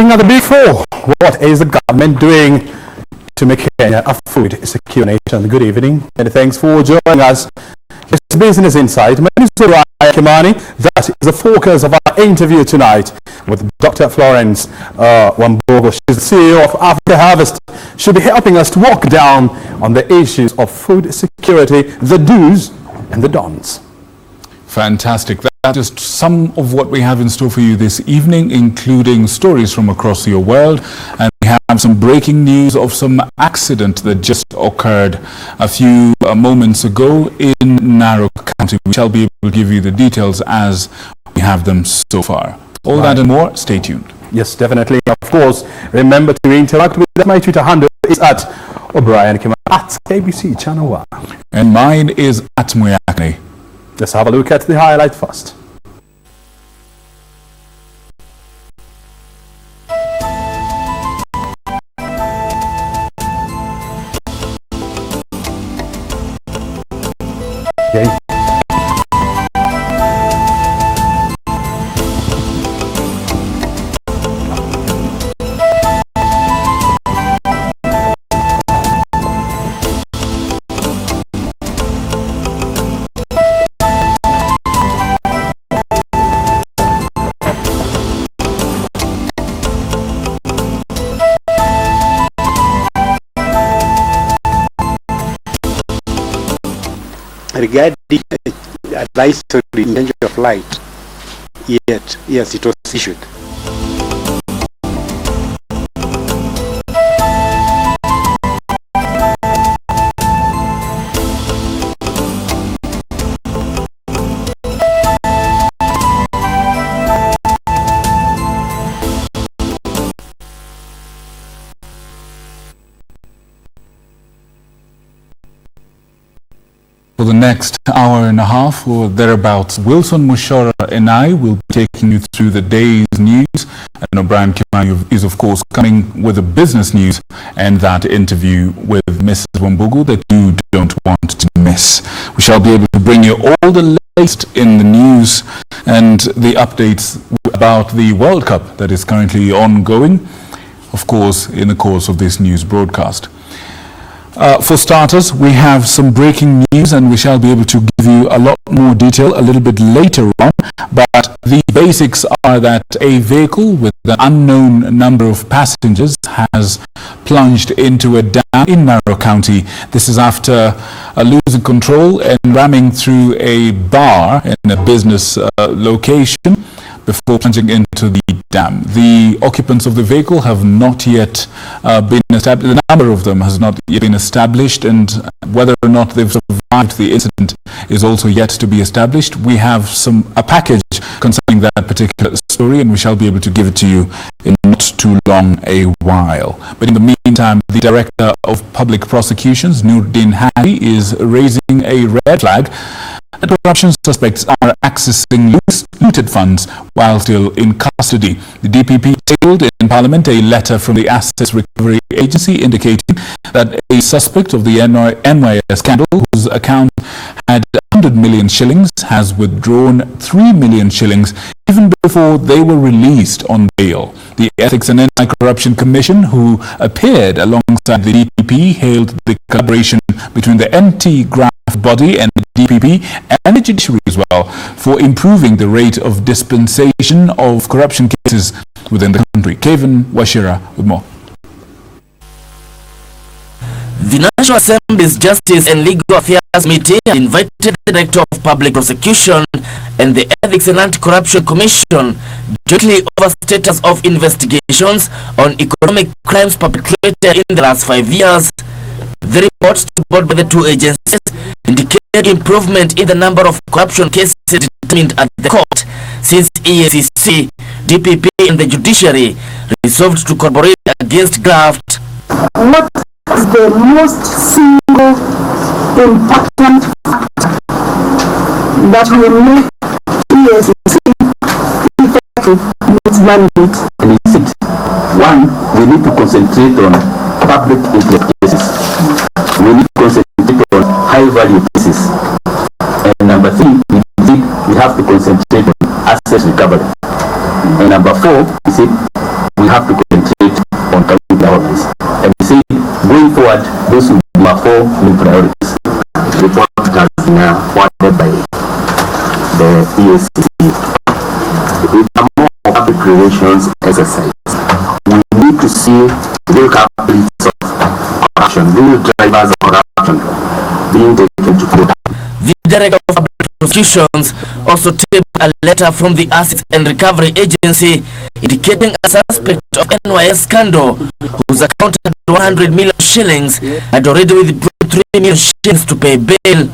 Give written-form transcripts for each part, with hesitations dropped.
Looking at the big four, what is the government doing to make Kenya a food secure nation? Good evening and thanks for joining us. It's Business Insight. My name is Ryan Kimani. That is the focus of our interview tonight with Dr. Florence Wambogo. She's the CEO of Africa Harvest. She'll be helping us to walk down on the issues of food security, the do's and the don'ts. Fantastic. That's just some of what we have in store for you this evening, including stories from across your world. And we have some breaking news of some accident that just occurred a few moments ago in Narok County. We shall be able to give you the details as we have them so far. All that and more, stay tuned. Yes, definitely. Of course, remember to interact with us. My Twitter handle is at O'Brien Kimani, at KBC Channel 1. And mine is at Muyakne. Let's have a look at the highlight first. Okay. Regarding advisory in danger of light, yes, it was issued. For the next hour and a half or thereabouts, Wilson Mushora and I will be taking you through the day's news. And O'Brien Kimani is, of course, coming with the business news and that interview with Mrs. Wambogo that you don't want to miss. We shall be able to bring you all the latest in the news and the updates about the World Cup that is currently ongoing, of course, in the course of this news broadcast. For starters, we have some breaking news and we shall be able to give you a lot more detail a little bit later on. But the basics are that a vehicle with an unknown number of passengers has plunged into a dam in Narok County. This is after losing control and ramming through a bar in a business location before plunging into the dam. The occupants of the vehicle have not yet been established. The number of them has not yet been established, and whether or not they've survived the incident is also yet to be established. We have a package concerning that particular story, and we shall be able to give it to you in not too long a while. But in the meantime, the Director of Public Prosecutions, Nuruddin Hadi, is raising a red flag. The corruption suspects are accessing looted funds while still in custody. The DPP tabled in Parliament a letter from the Assets Recovery Agency indicating that a suspect of the NYS scandal, whose account had 100 million shillings, has withdrawn 3 million shillings even before they were released on bail. The Ethics and Anti-Corruption Commission, who appeared alongside the DPP, hailed the collaboration between the anti-graft body and the DPP and the judiciary as well for improving the rate of dispensation of corruption cases within the country. Kevin Washira with more. The National Assembly's Justice and Legal Affairs Committee invited the Director of Public Prosecution and the Ethics and Anti-Corruption Commission jointly over status of investigations on economic crimes perpetrated in the last 5 years. The reports brought by the two agencies indicate improvement in the number of corruption cases determined at the court since EACC, DPP and the judiciary resolved to collaborate against graft. What is the most single important factor that will make EACC effective in its mandate? One, we need to concentrate on public interest cases. We need to concentrate on high-value cases. And number three, we have to concentrate on asset recovery. And number four, we have to concentrate on community priorities. And we say, going forward, those will be our 4 main priorities. The report has been forwarded by the ESCC. With a more public relations exercise, we need to see real culprits of corruption, real drivers of corruption being taken to court. The Director of Public Prosecutions also tabled a letter from the Assets and Recovery Agency indicating a suspect of NYS scandal whose account had 100 million shillings had already withdrawn 3 million shillings to pay bail.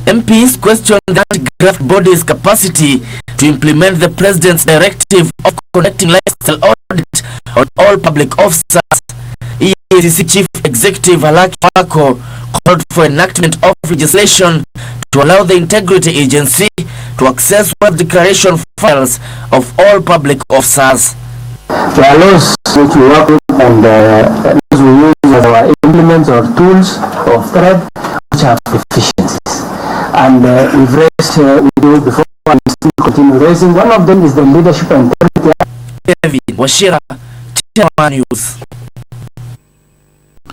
MPs questioned the anti-graft body's capacity to implement the President's directive of conducting lifestyle audit on all public officers. EACC Chief Executive Halaki Wako called for enactment of legislation to allow the Integrity Agency to access web declaration files of all public officers. There are laws which we work with and laws we use as our implements or tools of thread which have deficiencies. And we've raised, we do before and still continue raising. One of them is the leadership and quality. Kevin Washira, Chama News.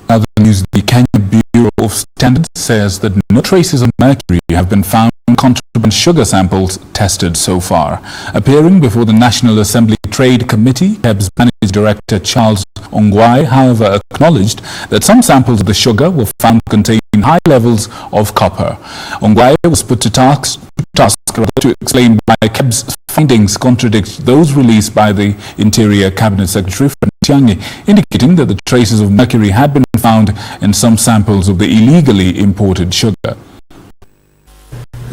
Other news, the Kenya Bureau of Standards says that no traces of mercury have been found in contraband sugar samples tested so far. Appearing before the National Assembly Trade Committee, KEBS Managing Director Charles Ongwae, however, acknowledged that some samples of the sugar were found containing high levels of copper. Ongwae was put to task to explain why KEBS findings contradict those released by the Interior Cabinet Secretary Fred Matiang'i, indicating that the traces of mercury had been found in some samples of the illegally imported sugar.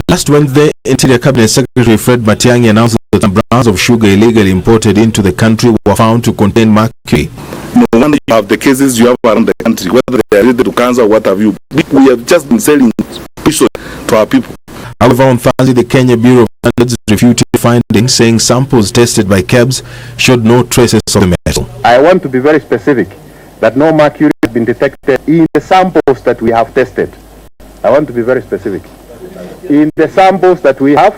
Last Wednesday, Interior Cabinet Secretary Fred Matiang'i announced that some brands of sugar illegally imported into the country were found to contain mercury. No wonder you have the cases you have around the country, whether they are related to cancer or what have you. We have just been selling fish to our people. However, on Thursday, the Kenya Bureau of Standards refuted findings, saying samples tested by KEBS showed no traces of the metal. I want to be very specific that no mercury has been detected in the samples that we have tested. I want to be very specific. In the samples that we have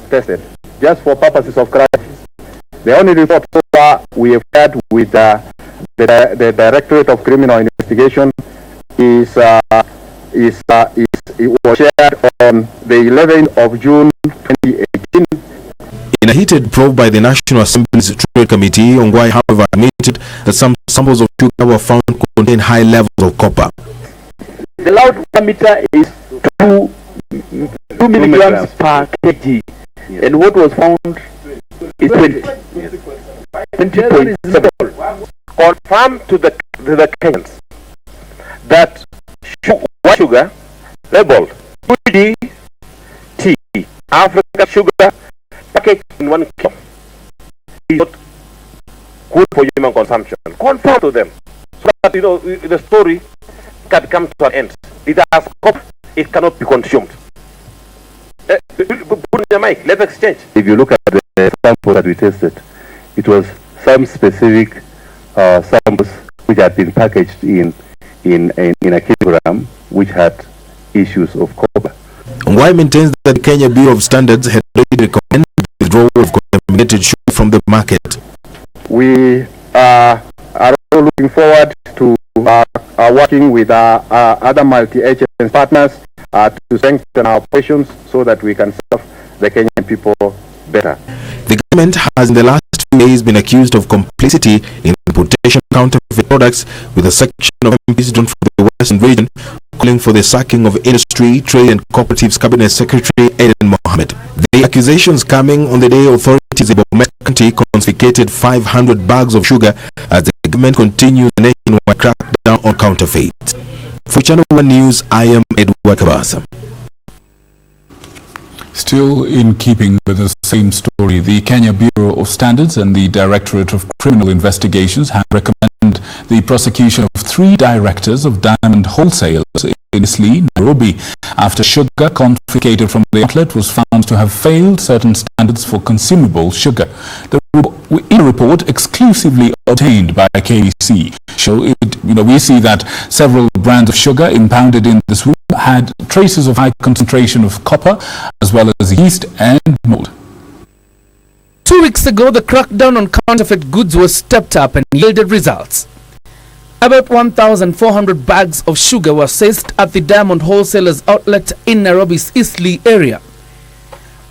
tested, just for purposes of clarity, the only report so far we have had with the Directorate of Criminal Investigation it was shared on the 11th of June 2018. In a heated probe by the National Assembly's Trade Committee, Ongwae, however, admitted that some samples of sugar were found to contain high levels of copper. The allowed parameter is 2 milligrams per kg, and what was found is 20.7. Confirm to the Kenyans that white sugar labeled UDT Africa sugar packaged in 1 kilo is not good for human consumption. Confirm to them so that the story can come to an end. It has copper, it cannot be consumed. Put in the mic, let's exchange. If you look at the sample that we tested, it was some specific samples which had been packaged in a kilogram which had issues of copper. Ongwae maintains that the Kenya Bureau of Standards had already recommended the withdrawal of contaminated sugar from the market. We are also looking forward to working with our other multi-agency partners to strengthen our operations so that we can serve the Kenyan people better. The government has in the last few days been accused of complicity in importation of counterfeit products, with a section of MPs drawn from the Western region calling for the sacking of Industry, Trade and Cooperatives Cabinet Secretary Aden Mohamed. The accusations coming on the day authorities in Bomet County confiscated 500 bags of sugar as the government continues the nationwide crackdown on counterfeit. For Channel 1 News, I am Edward Kabasa. Still in keeping with the same story, the Kenya Bureau of Standards and the Directorate of Criminal Investigations have recommended the prosecution of 3 directors of diamond wholesalers in Isli, Nairobi, after sugar confiscated from the outlet was found to have failed certain standards for consumable sugar. In a report exclusively obtained by KBC, we see that several brands of sugar impounded in this room had traces of high concentration of copper as well as yeast and mold. 2 weeks ago, the crackdown on counterfeit goods was stepped up and yielded results. About 1,400 bags of sugar were seized at the Diamond Wholesalers outlet in Nairobi's Eastleigh area.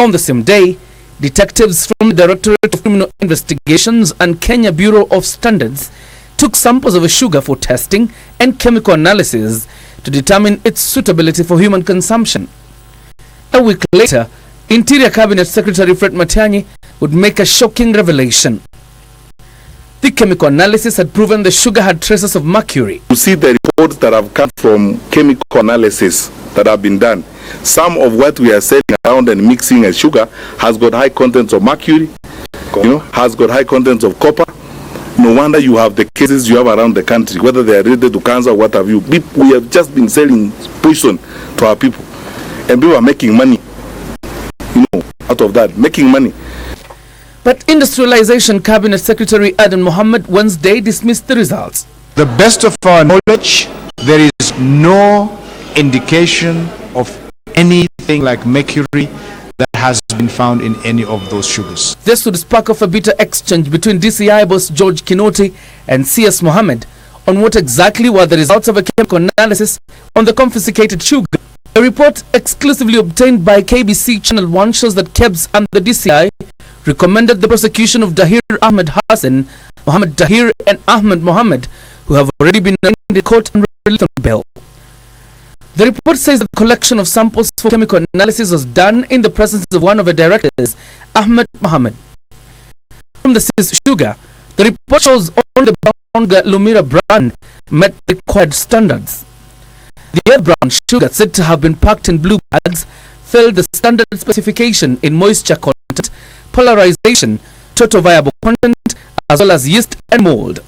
On the same day, detectives from the Directorate of Criminal Investigations and Kenya Bureau of Standards took samples of the sugar for testing and chemical analysis to determine its suitability for human consumption. A week later, Interior Cabinet Secretary Fred Matiang'i would make a shocking revelation. The chemical analysis had proven the sugar had traces of mercury. You see the reports that have come from chemical analysis that have been done. Some of what we are selling around and mixing as sugar has got high contents of mercury, has got high contents of copper. No wonder you have the cases you have around the country, whether they are related to cancer or what have you. We have just been selling poison to our people, and people are making money, out of that, making money. But Industrialization Cabinet Secretary Aden Mohammed Wednesday dismissed the results. The best of our knowledge, there is no indication of anything like mercury that has been found in any of those sugars. This would spark off a bitter exchange between DCI boss George Kinoti and CS Mohammed on what exactly were the results of a chemical analysis on the confiscated sugar. A report exclusively obtained by KBC Channel 1 shows that KEBS and the DCI recommended the prosecution of Dahir Ahmed Hassan, Mohammed Dahir and Ahmed Mohammed, who have already been named in court and released on bail. The report says that the collection of samples for chemical analysis was done in the presence of one of the directors, Ahmed Mohammed. From the seized sugar, the report shows only the brown Lumira brand met required standards. The other brown sugar, said to have been packed in blue bags, failed the standard specification in moisture content, polarization, total viable content, as well as yeast and mold.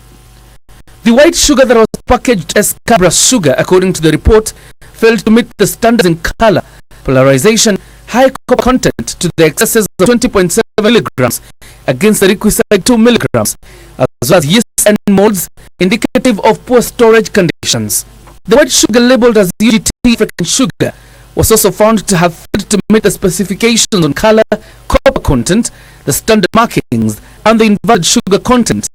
The white sugar that was packaged as Cabra sugar, according to the report, failed to meet the standards in color, polarization, high copper content to the excesses of 20.7 milligrams against the requisite 2 milligrams, as well as yeast and molds indicative of poor storage conditions. The white sugar labeled as UGT African sugar was also found to have failed to meet the specifications on color, copper content, the standard markings, and the invalid sugar content.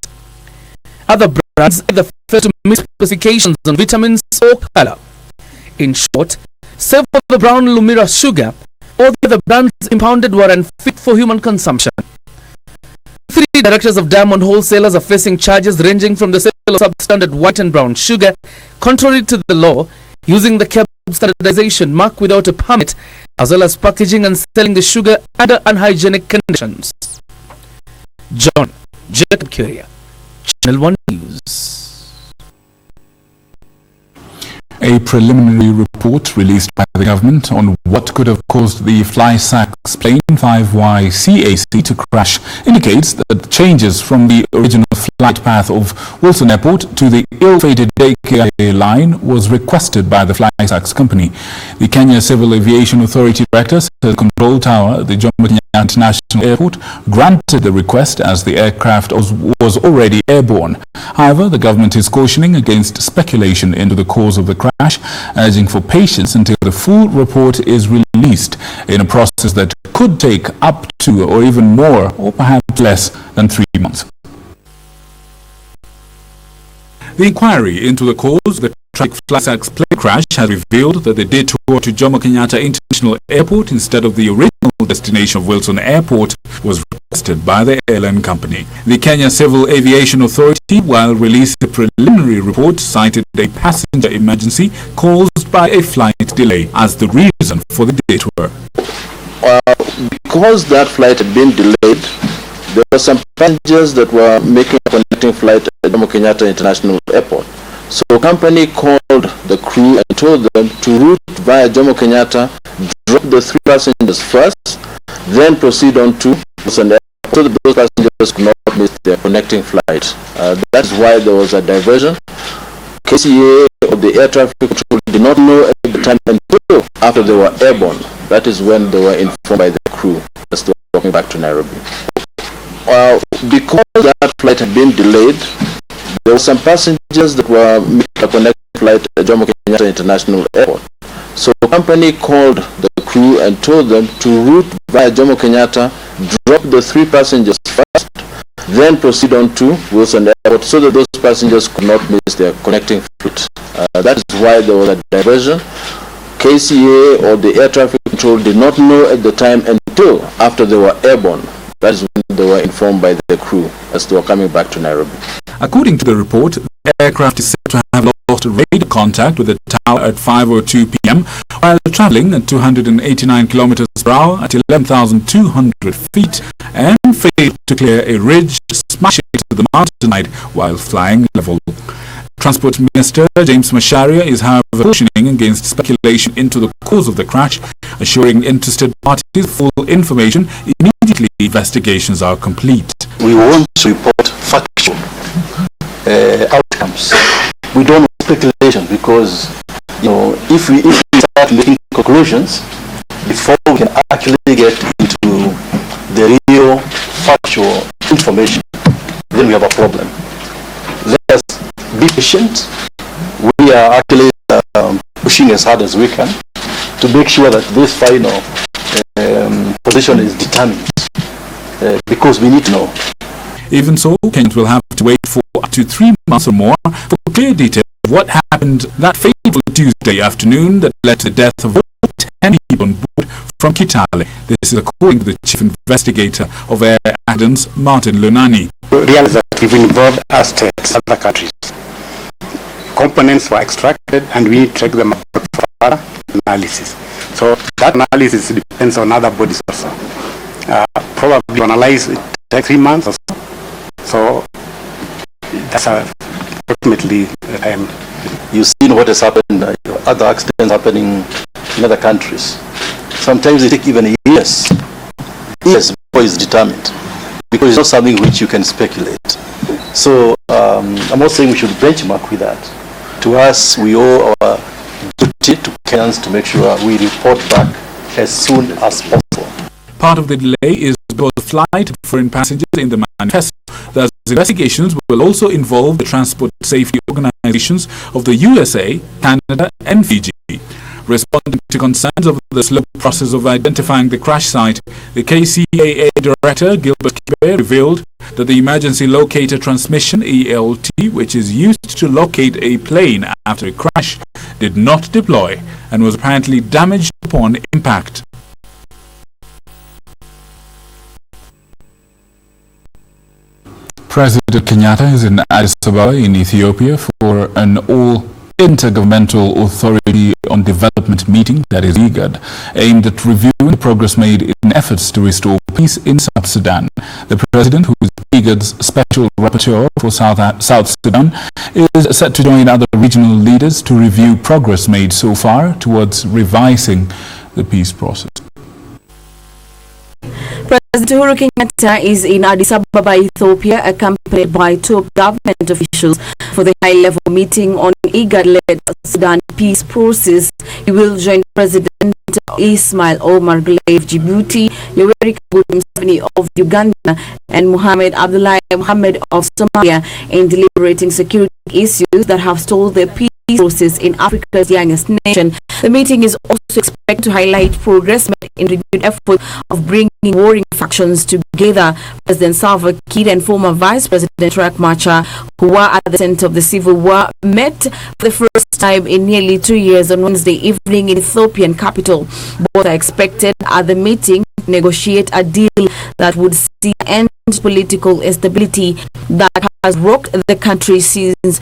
Other brands either failed to meet specifications on vitamins or color. In short, save for the brown Lumira sugar, all the other brands impounded were unfit for human consumption. 3 directors of Diamond Wholesalers are facing charges ranging from the sale of substandard white and brown sugar, contrary to the law, using the KEBS standardization mark without a permit, as well as packaging and selling the sugar under unhygienic conditions. John Jacob Curia, Channel 1 News. A preliminary report released by the government on what could have caused the FlySax plane 5YCAC to crash indicates that changes from the original flight path of Wilson Airport to the ill-fated JKIA line was requested by the FlySax company. The Kenya Civil Aviation Authority Director said the control tower at the Jomo Kenyatta International Airport granted the request as the aircraft was already airborne. However, the government is cautioning against speculation into the cause of the crash, urging for patience until the full report is released in a process that could take up to or even more or perhaps less than 3 months. The inquiry into the cause of the tragic FlySax plane crash has revealed that the detour to Jomo Kenyatta International Airport instead of the original destination of Wilson Airport was requested by the airline company. The Kenya Civil Aviation Authority, while releasing a preliminary report, cited a passenger emergency caused by a flight delay as the reason for the detour. Because that flight had been delayed, there were some passengers that were making a connecting flight at Jomo Kenyatta International Airport. So the company called the crew and told them to route via Jomo Kenyatta, drop the 3 passengers first, then proceed on to Wilson Airport so that those passengers could not miss their connecting flight. That's why there was a diversion. KCA or the air traffic control did not know at the time until after they were airborne. That is when they were informed by the crew as they were walking back to Nairobi. Because that flight had been delayed, there were some passengers that were making a connecting flight at Jomo Kenyatta International Airport. So the company called the crew and told them to route via Jomo Kenyatta, drop the 3 passengers first, then proceed on to Wilson Airport so that those passengers could not miss their connecting flight. That is why there was a diversion. KCA or the air traffic control did not know at the time until after they were airborne. That is when they were informed by the crew as they were coming back to Nairobi. According to the report, the aircraft is said to have lost radio contact with the tower at 5:02 p.m. while traveling at 289 kilometers per hour at 11,200 feet and failed to clear a ridge, smashing into the mountainside while flying level. Transport Minister James Macharia is, however, cautioning against speculation into the cause of the crash, assuring interested parties full information immediately investigations are complete. We want to report factual outcomes. We don't want speculation because, if we start making conclusions before we can actually get into the real factual information, then we have a problem. Let us be patient. We are actually pushing as hard as we can to make sure that this final position is determined because we need to know. Even so, Kenyans will have to wait for up to 3 months or more for clear details of what happened that fateful Tuesday afternoon that led to the death of 10 people on board from Kitale. This is according to the chief investigator of air accidents, Martin Lunani. Realize that we've involved Aztecs, other countries. Components were extracted and we take them up for further analysis. So that analysis depends on other bodies also. Probably to analyze it takes 3 months or so. So that's approximately the time. You've seen what has happened, other accidents happening in other countries. Sometimes it takes even years before it's determined, because it's not something which you can speculate. So I'm not saying we should benchmark with that. To us, we owe our duty to Kenyans to make sure we report back as soon as possible. Part of the delay is because the flight of foreign passengers in the manifesto. Thus, investigations will also involve the transport safety organizations of the USA, Canada, and Fiji. Responding to concerns over the slow process of identifying the crash site, the KCAA Director, Gilbert Kibe, revealed that the emergency locator transmission, ELT, which is used to locate a plane after a crash, did not deploy and was apparently damaged upon impact. President Kenyatta is in Addis Ababa in Ethiopia for an all-intergovernmental authority on development meeting, that is IGAD, aimed at reviewing the progress made in efforts to restore peace in South Sudan. The president, who is IGAD's special rapporteur for South Sudan, is set to join other regional leaders to review progress made so far towards revising the peace process. President Uhuru Kenyatta is in Addis Ababa, Ethiopia, accompanied by top government officials for the high-level meeting on IGAD-led Sudan peace process. He will join President Ismail Omar Guelleh of Djibouti, Yoweri Kaguta Museveni of Uganda, and Mohamed Abdullahi Mohamed of Somalia in deliberating security issues that have stalled the peace process in Africa's youngest nation. The meeting is also expected to highlight progress made in renewed effort of bringing warring factions together. President Salva Kiir and former Vice President Riek Machar, who were at the center of the civil war, met for the first time in nearly 2 years on Wednesday evening in Ethiopian capital. Both are expected at the meeting to negotiate a deal that would see end political instability that has rocked the country since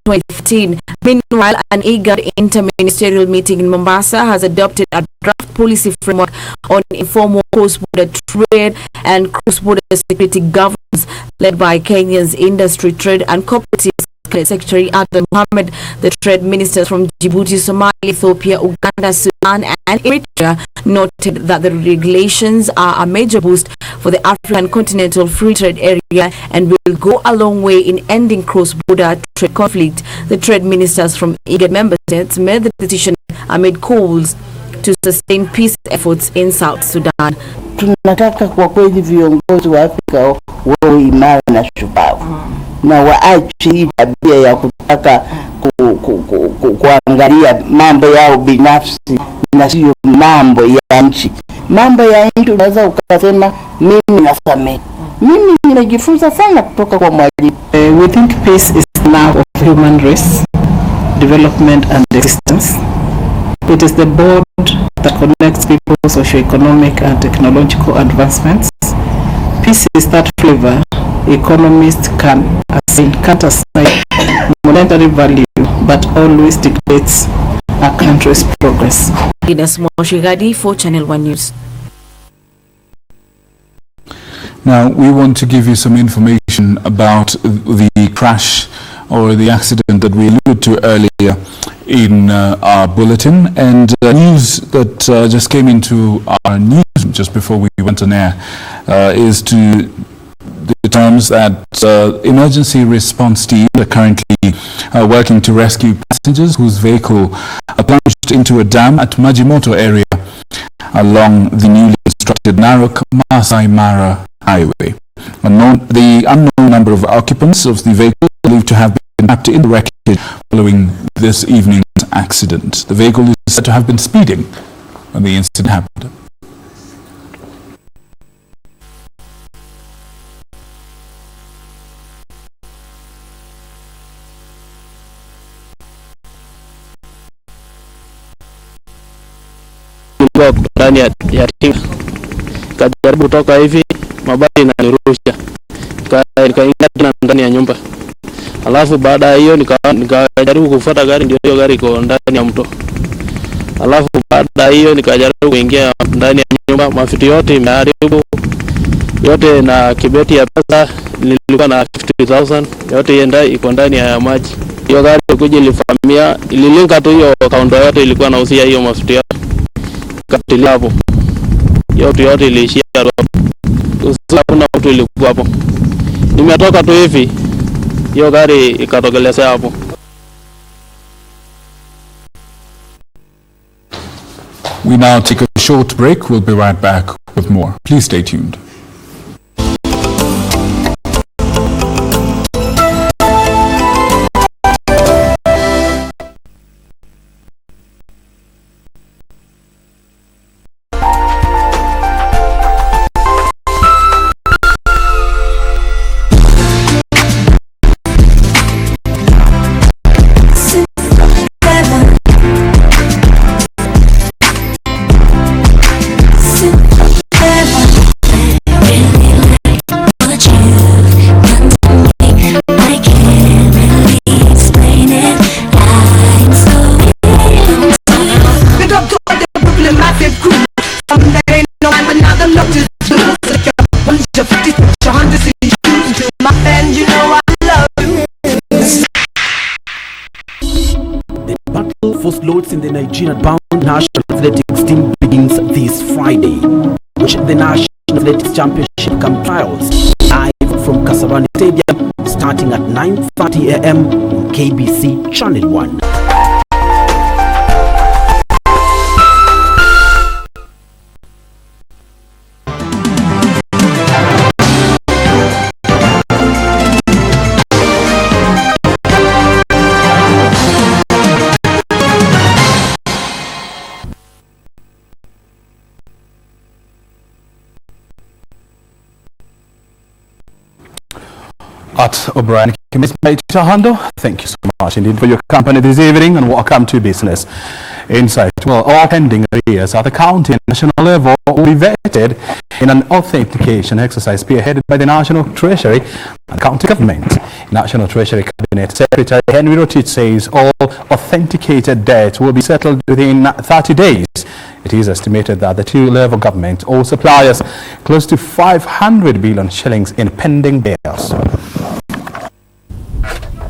2015. Meanwhile, an IGAD inter-ministerial meeting in Mombasa has adopted a draft policy framework on informal cross-border trade and cross-border security governance, led by Kenya's Industry, Trade and Cooperatives Secretary Adan Mohamed. The trade ministers from Djibouti, Somalia, Ethiopia, Uganda, Sudan and Eritrea noted that the regulations are a major boost for the African continental free trade area and will go a long way in ending cross-border trade conflict. The trade ministers from IGAD member states made the decision amid calls to sustain peace efforts in South Sudan. Tunataka kwa kweli viongozi wa Afrika wawe imara na shupavu na waache hii tabia ya kutaka kuangalia mambo yao binafsi na sio mambo ya nchi. Mambo ya nchi unaweza ukasema mimi nasamehe. Mimi nimejifunza sana kutoka kwa mwalimu. We think peace is the mark of human race, development and existence. It is the bond that connects people, socio-economic and technological advancements. Peace is that flavor economists can't assign monetary value, but always dictates a country's progress. Ines Moshigadi for Channel 1 News. Now, we want to give you some information about the crash or the accident that we alluded to earlier in our bulletin, and news that just came into our news just before we went on air is to the terms that emergency response teams are currently working to rescue passengers whose vehicle plunged into a dam at Majimoto area along the newly constructed Narok Masai Mara Highway. The unknown number of occupants of the vehicle believed to have been trapped in the wreckage following this evening's accident. The vehicle is said to have been speeding when the incident happened. Ndani ya tinga kajaribu toka hivi, mabati inanirusha, nikaingia tena ndani ya nyumba. Alafu baada ya hiyo nikajaribu kufuata gari, ndio hiyo gari iko ndani ya mto. Alafu baada ya hiyo nikajaribu kuingia ndani ya nyumba, mafuta yote imeharibu yote, na kibeti ya pesa nilikuwa na 50,000 yote iko ndani ya maji. Hiyo gari kuja ilifamia, ililinka tu hiyo kaunta yote ilikuwa nausia hiyo mafuta yote. Katili hapo. Yote iliishia hapo. Kuna mtu ilikuwa hapo. Nimetoka tu hivi. Hiyo gari ikatokelezea hapo. We now take a short break. We'll be right back with more. Please stay tuned. Loads in the Nigerian-bound national athletics team begins this Friday, which the National Athletics Championship Camp Trials live from Kasarani Stadium starting at 9:30 a.m. on KBC Channel 1. At O'Brien, thank you so much indeed for your company this evening, and welcome to Business Insight. Well, all pending arrears at the county and national level will be vetted in an authentication exercise spearheaded by the National Treasury and county government. National Treasury Cabinet Secretary Henry Rotich says all authenticated debt will be settled within 30 days. It is estimated that the two-level government owes suppliers close to 500 billion shillings in pending bills.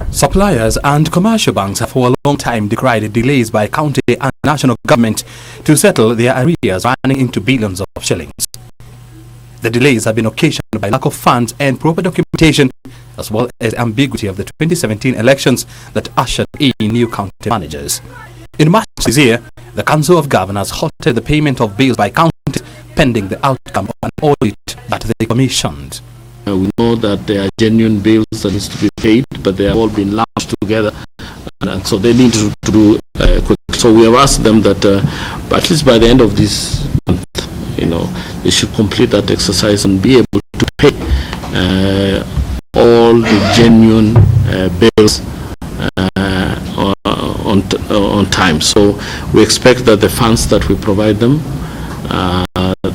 Suppliers and commercial banks have for a long time decried delays by county and national government to settle their arrears running into billions of shillings. The delays have been occasioned by lack of funds and proper documentation, as well as ambiguity of the 2017 elections that ushered in new county managers. In March this year, the Council of Governors halted the payment of bills by counties pending the outcome of an audit that they commissioned. We know that there are genuine bills that needs to be paid, but they have all been lumped together, and so they need to do quick. So we have asked them that at least by the end of this month, they should complete that exercise and be able to pay all the genuine bills on time. So we expect that the funds that we provide them,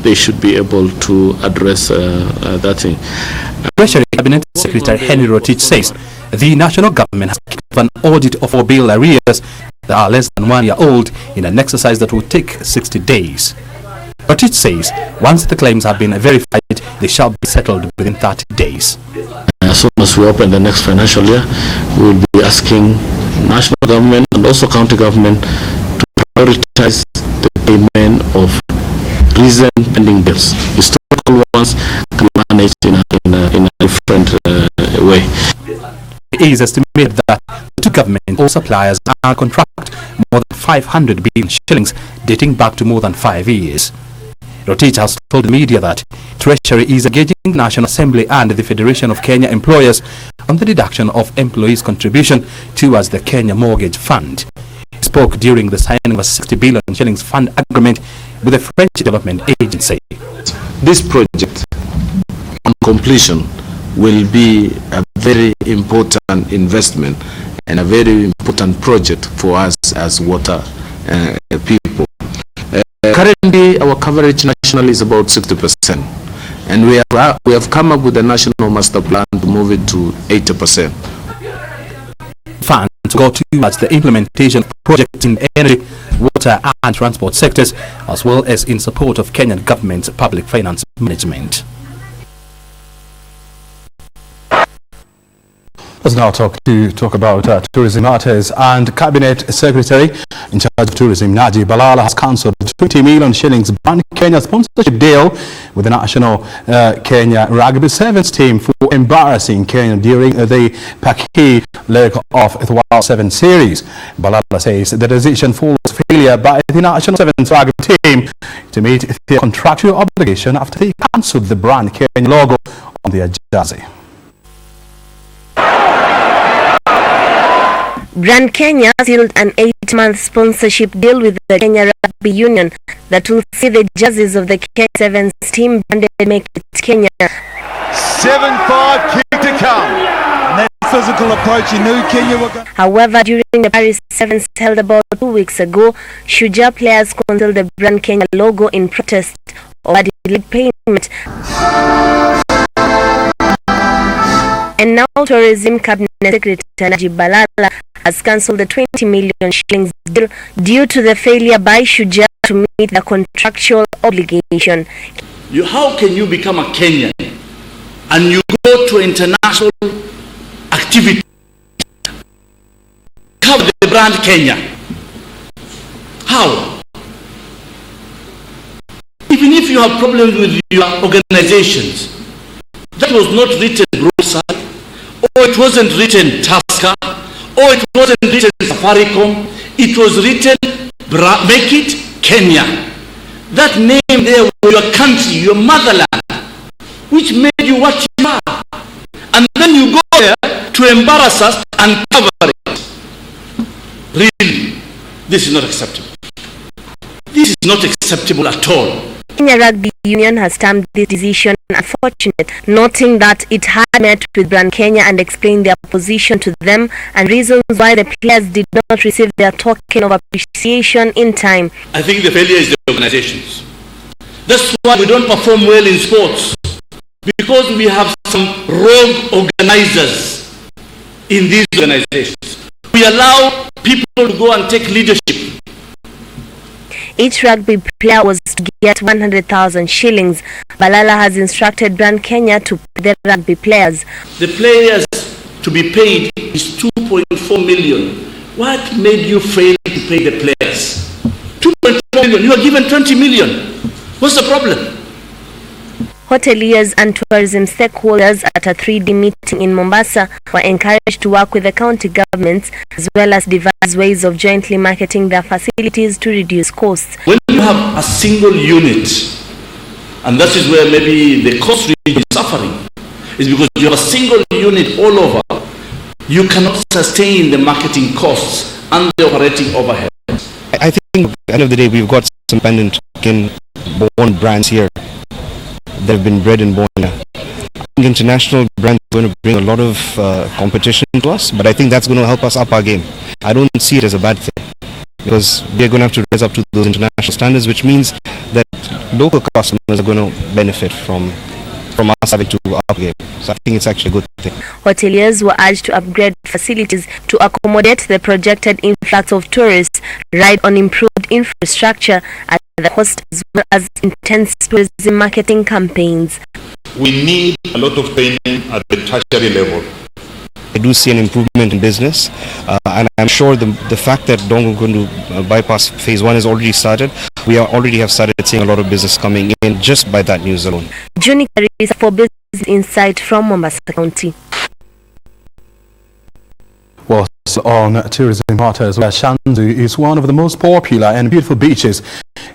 they should be able to address that thing. Treasury Cabinet Secretary Henry Rotich says the national government has kicked off an audit of 4 bill arrears that are less than 1 year old in an exercise that will take 60 days. Rotich says once the claims have been verified, they shall be settled within 30 days. As soon as we open the next financial year, we will be asking national government and also county government to prioritize the payment of recent pending bills. Historical ones can be managed in a different way. It is estimated that the two government or suppliers are contract more than 500 billion shillings dating back to more than 5 years. Rotich has told the media that Treasury is engaging the National Assembly and the Federation of Kenya Employers on the deduction of employees' contribution towards the Kenya Mortgage Fund. He spoke during the signing of a 60 billion shillings fund agreement with the French Development Agency. This project, on completion, will be a very important investment and a very important project for us as water people. Currently, our coverage nationally is about 60%, and we have come up with a national master plan to move it to 80%. Funds go towards the implementation of projects in the energy, water and transport sectors, as well as in support of Kenyan government's public finance management. Let's now talk about tourism matters, and Cabinet Secretary in charge of tourism Najib Balala has cancelled the 20 million shillings Brand Kenya sponsorship deal with the national Kenya Rugby Sevens team for embarrassing Kenya during the Paki leg of the World 7 series. Balala says the decision follows failure by the national Sevens rugby team to meet their contractual obligation after they cancelled the Brand Kenya logo on their jersey. Brand Kenya sealed an 8-month sponsorship deal with the Kenya Rugby Union that will see the jerseys of the Kenya Sevens team branded Make It Kenya. 7-5 kick to come. And that physical approach, you knew Kenya were going. However, during the Paris Sevens held about 2 weeks ago, Shujaa players concealed the Brand Kenya logo in protest over delayed payment. And now Tourism Cabinet Secretary Najib Balala has cancelled the 20 million shillings deal due to the failure by Shujaa to meet the contractual obligation. How can you become a Kenyan and you go to international activity, cover the brand Kenya? How? Even if you have problems with your organizations, that was not written broadside, or it wasn't written Tusker, or it wasn't written Safaricom, it was written Make It Kenya. That name there was your country, your motherland, which made you what you are. And then you go there to embarrass us and cover it. Really, this is not acceptable. This is not acceptable at all. Kenya Rugby Union has termed this decision unfortunate, noting that it had met with Brand Kenya and explained their position to them and reasons why the players did not receive their token of appreciation in time. I think the failure is the organizations. That's why we don't perform well in sports, because we have some rogue organizers in these organizations. We allow people to go and take leadership. Each rugby player was to get 100,000 shillings. Balala has instructed Brand Kenya to pay the rugby players. The players to be paid is 2.4 million. What made you fail to pay the players? 2.4 million. You are given 20 million. What's the problem? Hoteliers and tourism stakeholders at a 3D meeting in Mombasa were encouraged to work with the county governments as well as devise ways of jointly marketing their facilities to reduce costs. When you have a single unit, and that is where maybe the cost region is suffering, is because you have a single unit all over. You cannot sustain the marketing costs and the operating overhead. I think at the end of the day, we've got some independent born brands here that have been bred and born here. I think international brands are going to bring a lot of competition to us, but I think that's going to help us up our game. I don't see it as a bad thing, because we're going to have to rise up to those international standards, which means that local customers are going to benefit from us having to up our game. So I think it's actually a good thing. Hoteliers were urged to upgrade facilities to accommodate the projected influx of tourists, ride on improved infrastructure at the coast, as well as intense tourism marketing campaigns. We need a lot of training at the tertiary level. I do see an improvement in business, and I'm sure the fact that Dongo bypass phase 1 has already started, we already have started seeing a lot of business coming in just by that news alone. Juni Karisa for Business Insight from Mombasa County. Well, on tourism matters, where Shanzu is one of the most popular and beautiful beaches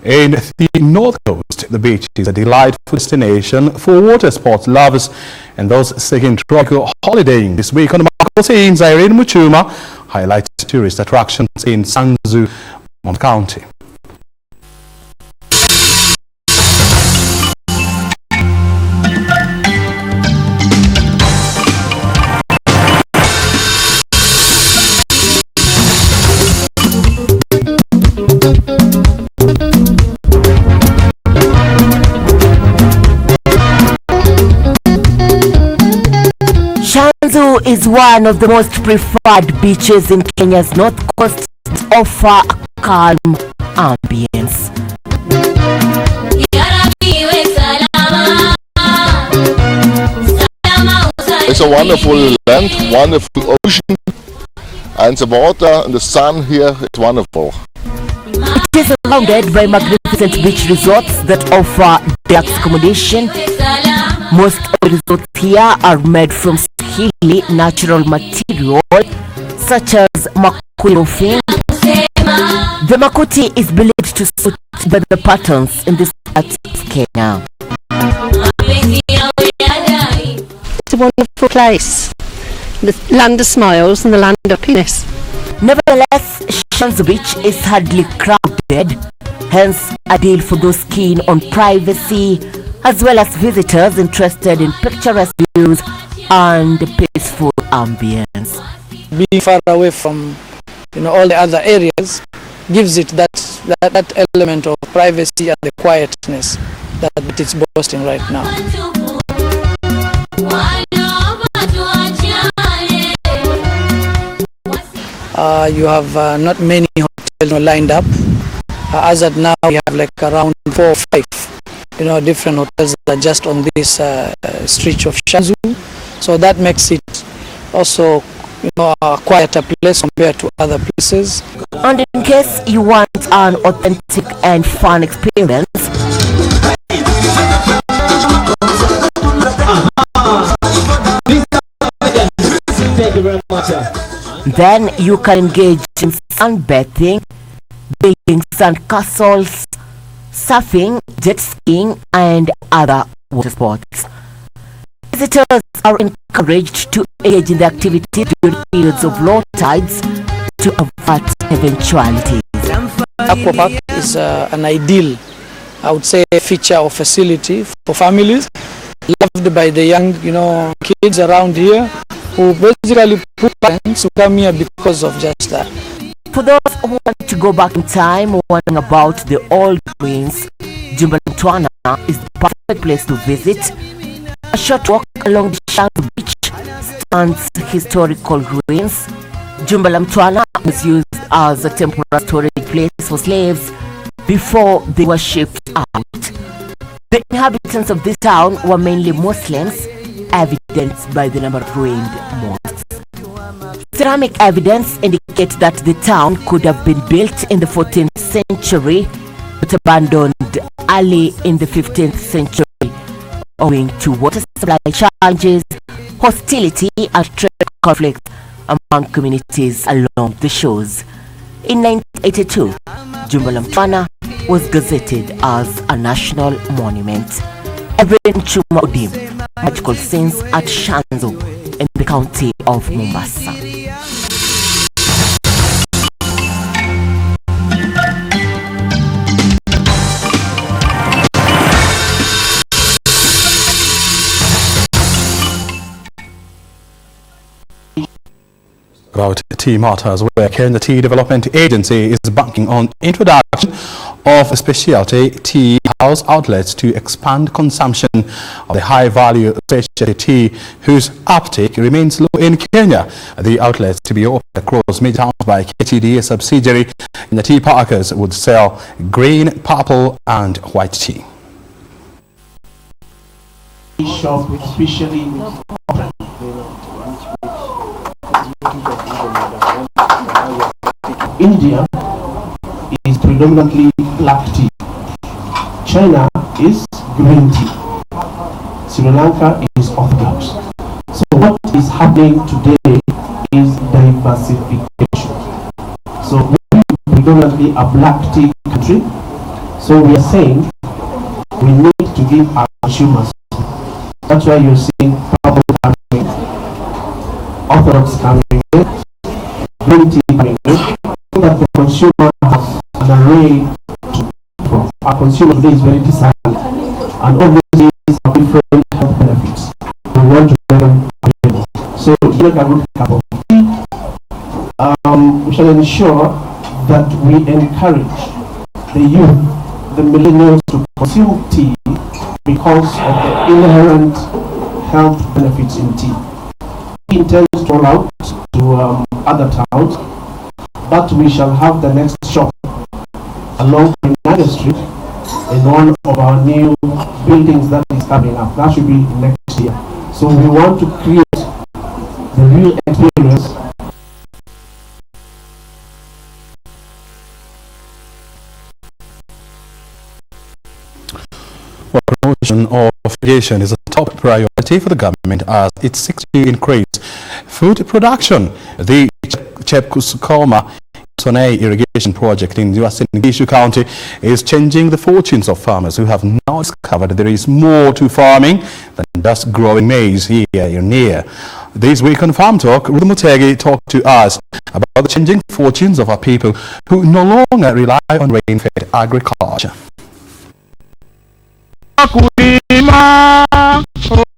in the North Coast. The beach is a delightful destination for water sports lovers and those seeking tropical holidaying. This week on the Marco Scenes, Irene Muchuma highlights tourist attractions in Shanzu, Mombasa County. Shanzu is one of the most preferred beaches in Kenya's north coast to offer a calm ambience. It's a wonderful land, wonderful ocean, and the water and the sun here is wonderful. It is surrounded by magnificent beach resorts that offer deluxe accommodation. Most of the resorts here are made from hilly natural material such as makuti roofing. The makuti is believed to suit by the patterns in this part of Kenya. It's a wonderful place, the land of smiles and the land of happiness. Nevertheless, Shanzu Beach is hardly crowded, hence ideal for those keen on privacy, as well as visitors interested in picturesque views and peaceful ambience. Being far away from all the other areas gives it that element of privacy and the quietness that it's boasting right now. You have not many hotels lined up. As at now, we have like around 4 or 5 different hotels that are just on this stretch of Shanzu. So that makes it also a quieter place compared to other places. And in case you want an authentic and fun experience, then you can engage in sunbathing, building sandcastles, surfing, jet skiing, and other water sports. Visitors are encouraged to engage in the activities during periods of low tides to avert eventualities. Aquapark is an ideal, I would say, feature or facility for families, loved by the young, kids around here, who basically put parents to come here because of just that. For those who want to go back in time, wondering about the old ruins, Jumba Mtwana is the perfect place to visit. A short walk along the Shanzu beach stands historical ruins. Jumba Mtwana was used as a temporary storage place for slaves before they were shipped out. The inhabitants of this town were mainly Muslims, evidenced by the number of ruined mosques. Ceramic evidence indicates that the town could have been built in the 14th century but abandoned early in the 15th century owing to water supply challenges, hostility and trade conflicts among communities along the shores. In 1982, Jumba Mtwana was gazetted as a national monument. Reverend Chuma Odim, Magical Sense at Shanzo in the county of Mombasa. About tea matters, where Kenya Tea Development Agency is banking on introduction of specialty tea house outlets to expand consumption of the high-value specialty tea, whose uptake remains low in Kenya. The outlets to be opened across major towns by KTD, a subsidiary in the tea parkers, would sell green, purple and white tea. Shop, especially India is predominantly black tea. China is green tea. Sri Lanka is orthodox. So what is happening today is diversification. So we are predominantly a black tea country. So we are saying we need to give our consumers. That's why you're seeing purple coming, orthodox coming in, green tea coming in, so that the consumer has an array to from. Our consumer today is very discerning, and all these have different health benefits. We want to make them available. So to make a good cup of tea, we shall ensure that we encourage the youth, the millennials, to consume tea because of the inherent health benefits in tea. We intend to roll out to other towns, but we shall have the next shop along United Street in one of our new buildings that is coming up. That should be next year. So we want to create the real experience. Promotion of irrigation is a top priority for the government as it seeks to increase food production. The Chepkusukoma Sonei irrigation project in Uasin Gishu County is changing the fortunes of farmers who have now discovered there is more to farming than just growing maize year in year. This week on Farm Talk, Ruth Mutegi talked to us about the changing fortunes of our people who no longer rely on rain-fed agriculture. Wakulima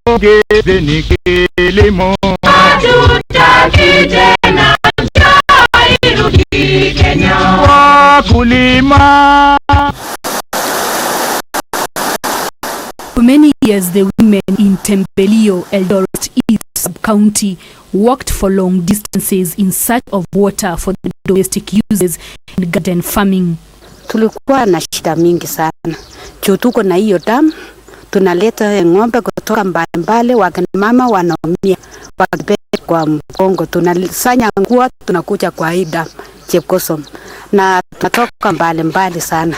ongezeni kilimo, hatutaki tena njaa irudi Kenya. Wakulima. For many years, the women in Tembelio, Eldoret East Sub-County walked for long distances in search of water for the domestic uses in garden farming. Tulikuwa na shida mingi sana. Tuko na hiyo damu, tunaleta ng'ombe kutoka mbali, wakina mama wanaumia, wakipeleka kwa mkongo, tunasanya nguo, tunakuja kwa hii damu Chepkosom, na tunatoka mbali sana.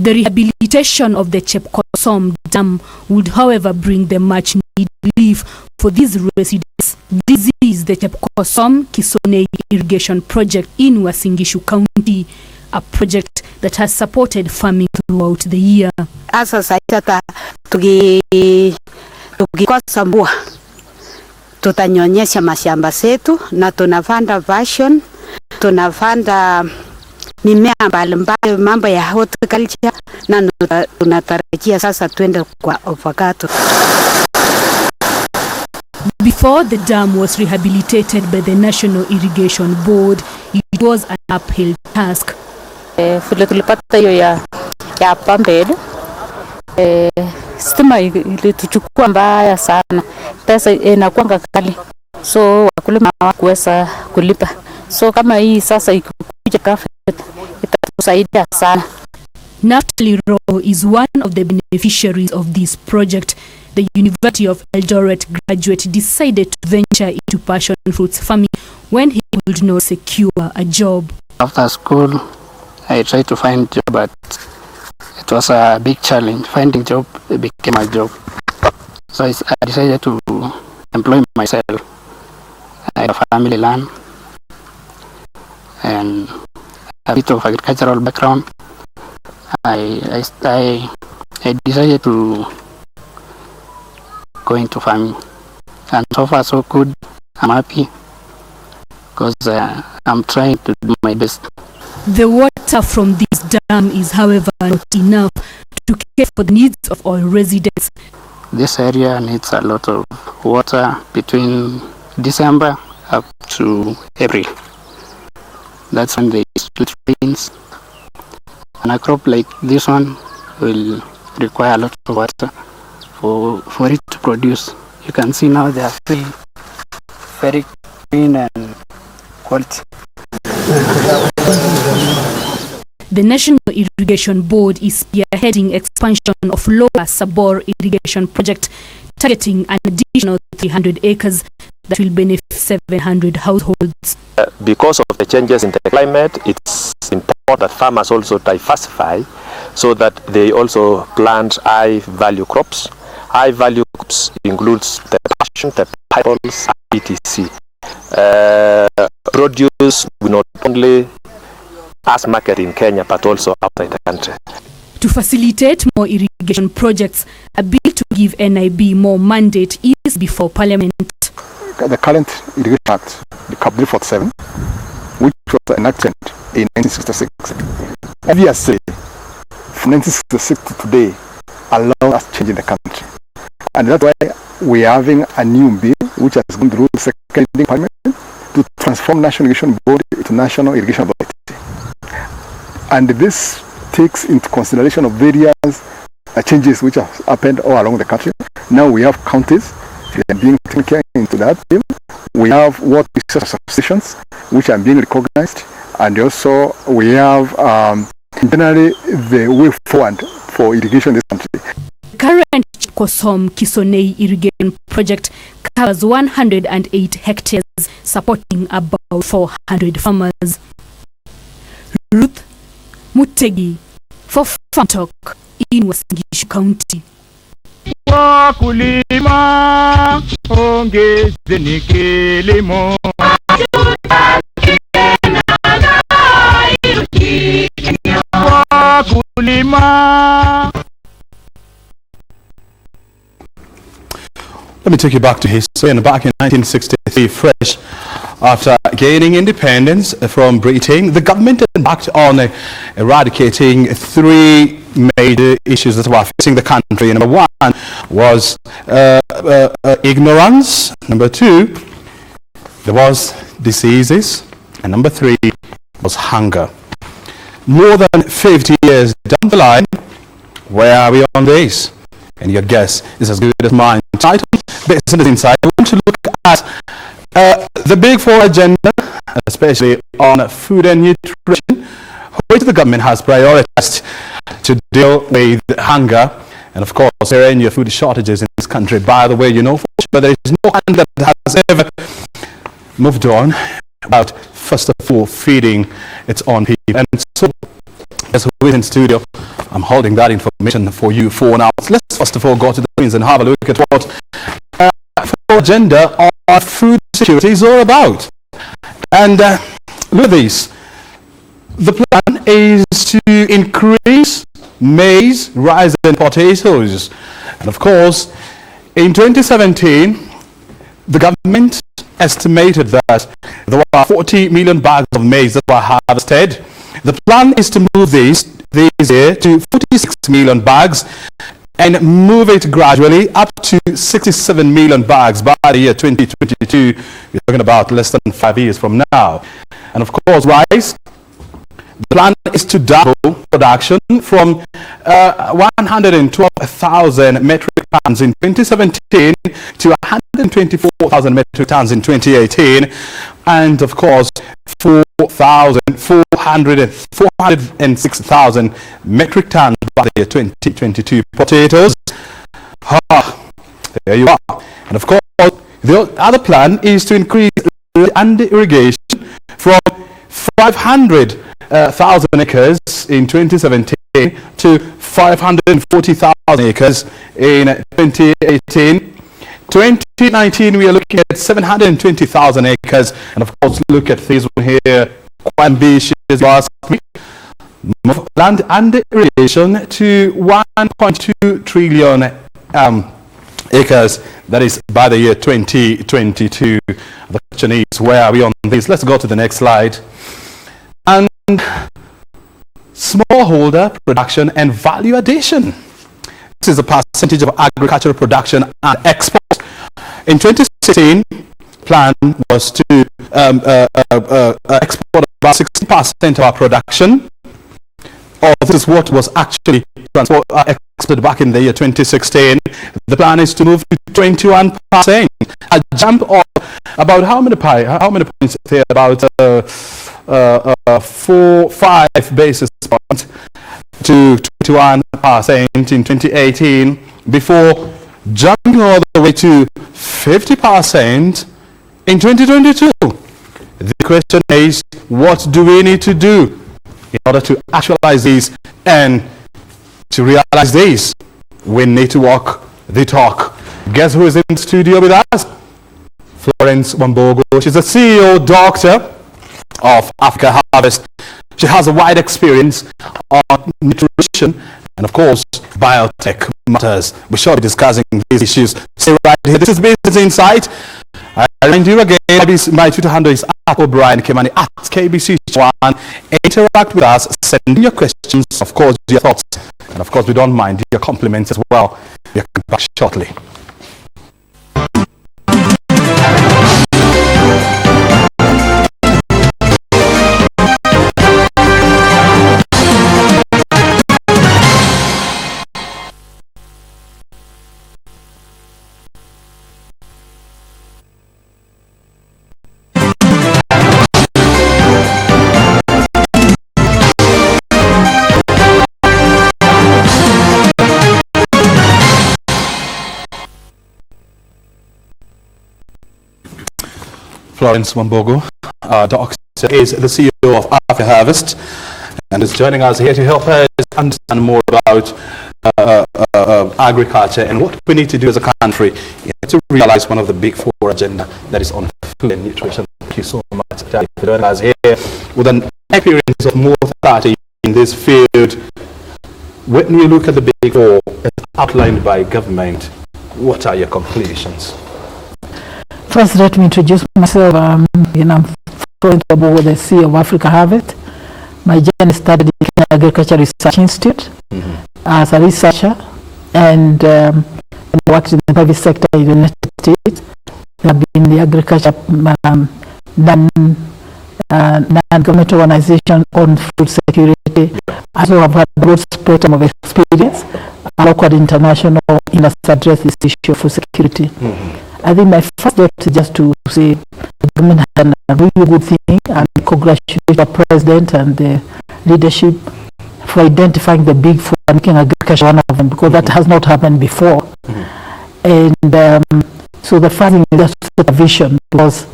The rehabilitation of the Chepkosom Dam would, however, bring the much needed relief for these residents. This is the Chepkosom Kisonei irrigation project in Uasin Gishu County, a project that has supported farming throughout the year. Asa sasa tukikosa mvua tutanyonyesha mashamba zetu, na tunavanda version, tunavanda mimea mbalimbali, mambo ya horticulture, na tunatarajia sasa twende kwa avocado. Before the dam was rehabilitated by the National Irrigation Board, it was an uphill task. Vile tulipata hiyo ya pumped, stima ilituchukua mbaya sana, pesa inakuanga kali, so wakulima hawakuweza kulipa. So kama hii sasa ikuja kafe itatusaidia sana. Naftali Roho is one of the beneficiaries of this project. The University of Eldoret graduate decided to venture into passion fruits farming when he could not secure a job. After school, I tried to find a job, but it was a big challenge. Finding job became a job. So I decided to employ myself. I have a family land and a bit of agricultural background. I decided to going to farming. And so far so good. I'm happy because I'm trying to do my best. The water from this dam is, however, not enough to care for the needs of all residents. This area needs a lot of water between December up to April. That's when they split rains. And a crop like this one will require a lot of water for it to produce. You can see now they are very clean and quality. The National Irrigation Board is spearheading expansion of Lower Sabor irrigation project, targeting an additional 300 acres that will benefit 700 households. Because of the changes in the climate, it's important that farmers also diversify so that they also plant high-value crops. High-value crops includes the passion, the pineapples, and etc. Produce will not only as market in Kenya but also outside the country. To facilitate more irrigation projects, a bill to give NIB more mandate is before Parliament. The current Irrigation Act, the KBC 47, which was enacted in 1966, obviously from 1966 to today, a lot has changed in the country. And that's why we are having a new bill which has gone through the second reading Parliament to transform National Irrigation Board into National Irrigation Authority. And this takes into consideration of various changes which have happened all along the country. Now we have counties being taken care into that bill. We have water resource associations which are being recognized, and also we have generally the way forward for irrigation in this country. Current Kosom Kisonei irrigation project covers 108 hectares, supporting about 400 farmers. Ruth Mutegi for Farm Talk in Uasin Gishu County. Wakulima ongezeni kilimo. Wakulima. Let me take you back to history. And back in 1963, fresh after gaining independence from Britain, the government embarked on eradicating three major issues that were facing the country. Number one was ignorance. Number two, there was diseases. And number three was hunger. More than 50 years down the line, where are we on this? And your guess is as good as mine. Title Business Insight. I want to look at the Big Four agenda, especially on food and nutrition, which the government has prioritized to deal with hunger and, of course, there are any food shortages in this country. By the way, you know, but there is no country that has ever moved on about, first of all, feeding its own people. And so, as we're in studio, I'm holding that information for you for now. Let's first of all go to the screens and have a look at what the agenda on food security is all about. And look at this. The plan is to increase maize, rice and potatoes. And of course, in 2017, the government estimated that there were 40 million bags of maize that were harvested. The plan is to move this year to 46 million bags and move it gradually up to 67 million bags by the year 2022. We're talking about less than 5 years from now. And of course, rice, the plan is to double production from 112,000 metric tons in 2017 to 124,000 metric tons in 2018, and of course 406,000 metric tons by the year 2022. Potatoes, there you are. And of course, the other plan is to increase land irrigation from 500,000 acres in 2017 to 540,000 acres in 2018. 2019 we are looking at 720,000 acres, and of course look at this one here, quite ambitious last week. Land and irrigation to 1.2 trillion acres. That is by the year 2022. The question is, where are we on this? Let's go to the next slide. And smallholder production and value addition. This is the percentage of agricultural production and export. In 2016, plan was to export about 60% of our production. This is what was actually exported back in the year 2016. The plan is to move to 21%. A jump of about how many points there? About 4-5 basis points to 21% in 2018, before jumping all the way to 50% in 2022. The question is, what do we need to do in order to actualize this? And to realize this, we need to walk the talk. Guess who is in the studio with us? Florence Wambogo. She's the CEO doctor of Africa Harvest. She has a wide experience on nutrition and, of course, biotech matters. We shall be discussing these issues. Stay right here. This is Business Insight. I remind you again, my Twitter handle is @Brian_Kimani, @KBC Online. Interact with us, send in your questions, of course, your thoughts, and of course, we don't mind your compliments as well. We'll come back shortly. Florence Wambogo, doctor, is the CEO of Africa Harvest and is joining us here to help us understand more about agriculture and what we need to do as a country to realize one of the big four agenda that is on food and nutrition. Thank you so much for joining us here with an experience of more than 30 in this field. When you look at the big four as outlined by government, what are your conclusions? First, let me introduce myself. I'm Florence Wambogo, the CEO of Africa Harvest. My journey started in Kenya Agriculture Research Institute as a researcher, and worked in the private sector in the United States. I've been in the agriculture non-government organization on food security. I also have had a broad spectrum of experience. I work at international industry to address this issue of food security. I think my first thought is just to say the government has done a really good thing, and congratulate the president and the leadership for identifying the big four and making agriculture one of them, because that has not happened before. And so the first thing is just to set a vision, because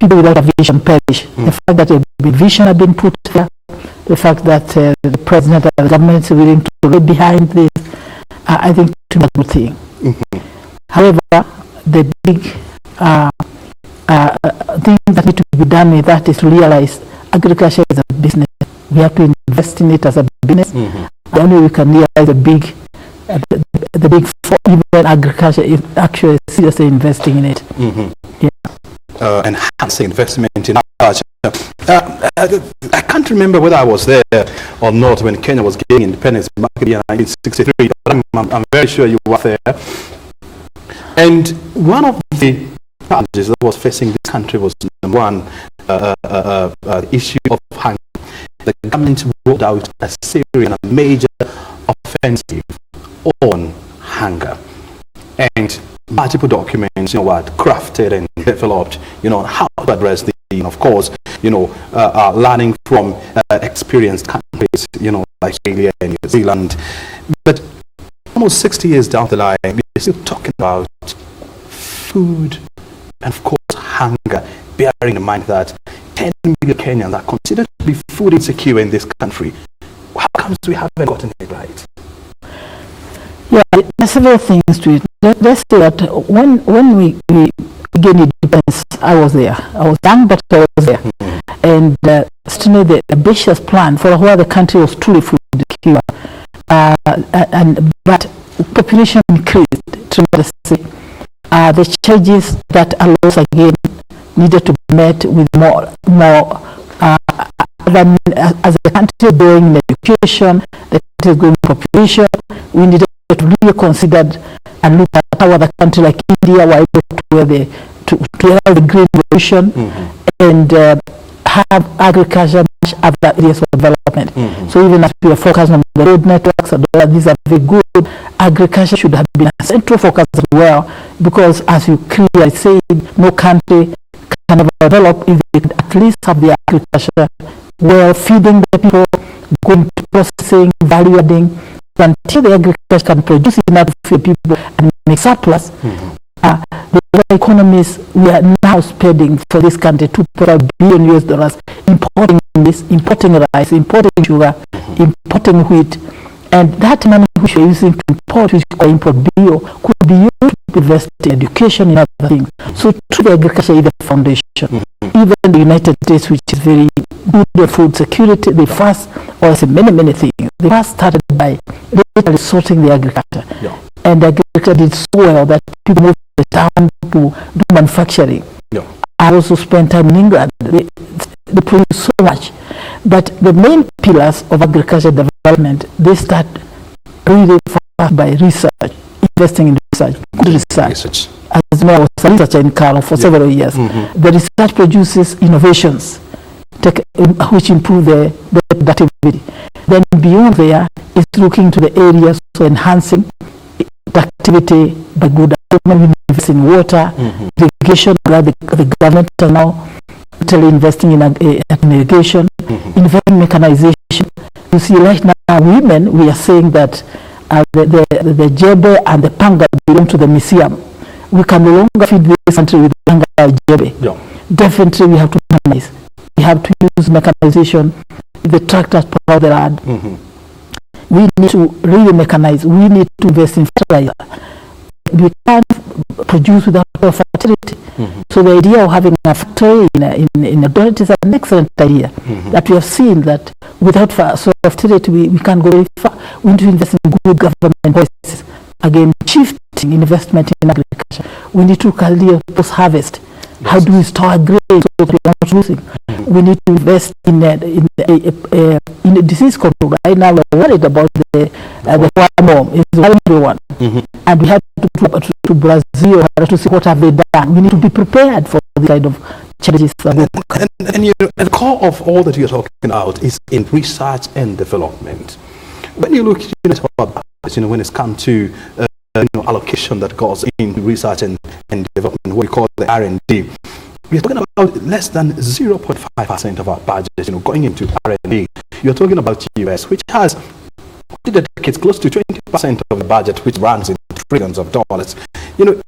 people without a vision perish. The fact that a vision has been put there, the fact that the president and the government is willing to lay behind this, I think it's a good thing. However, the big thing that needs to be done with that is to realize agriculture is a business. We have to invest in it as a business. The only way we can realize the big four, even agriculture, is actually seriously investing in it. Enhancing investment in agriculture. I can't remember whether I was there or not when Kenya was gaining independence in 1963, but I'm very sure you were there. And one of the challenges that was facing this country was, number one, the issue of hunger. The government rolled out a serious and a major offensive on hunger. And multiple documents, crafted and developed, how to address the, of course, learning from experienced countries, like Australia and New Zealand. But almost 60 years down the line, we're still talking about food and, of course, hunger, bearing in mind that 10 million Kenyans are considered to be food insecure in this country. How comes we haven't gotten it right? Yeah, there's several things to it. Let's say that when we gained independence, I was there. I was young, but I was there. And certainly the ambitious plan for where the country was truly food secure. But population increased the charges that are lost again needed to be met with more as a country growing in education, the country growing population, we needed to really consider and look at how other countries like India were able to have the green revolution and have agriculture much other areas of development. So even as we are focusing on the road networks, these are very good. Agriculture should have been a central focus as well, because as you clearly say, no country can never develop if they could at least have the agriculture well, feeding the people, going to processing, value adding. Until the agriculture can produce enough to feed people and make surplus, the economies we are now spending for this country $2.5 billion importing this, importing rice, importing sugar, importing wheat, and that money which we are using to import, which we import bio, could be used to invest in education and other things. So to the agriculture is the foundation. Even the United States, which is very good at food security, they first, or many things, they first started by literally sorting the agriculture. And the agriculture did so well that people moved to the town to do manufacturing. I also spent time in England. They produce so much. But the main pillars of agriculture development, they start really fast by research, investing in research, good research. As you know, I was a researcher in Carlo for several years. The research produces innovations which improve the productivity. Then beyond there is looking to the areas of enhancing activity by good government, invest in water, irrigation, where the government are now investing in irrigation, invest in mechanization. You see, right now, women, we are saying that the jebe and the panga belong to the museum. We can no longer feed this country with panga and jebe. Definitely, we have to mechanize. We have to use mechanization. The tractors plow the land. We need to really mechanize. We need to invest in fertilizer. We can't produce without fertility. So the idea of having a factory in a donut is an excellent idea. That we have seen that without fertility we can't go very far. We need to invest in good government policies. Again, shifting investment in agriculture. We need to calculate post-harvest. How do we store grain so that we are not losing? We need to invest in a disease control. Right now we're worried about the worm. It's everyone. And we have to go to Brazil to see what have they done. We need to be prepared for this kind of challenges. And you know, at the core of all that you're talking about is in research and development. When you look at when it's come to allocation that goes into research and development, what we call the R&D, we're talking about less than 0.5% of our budget, going into R&D. You're talking about the US, which has dedicates close to 20% of the budget, which runs in trillions of dollars.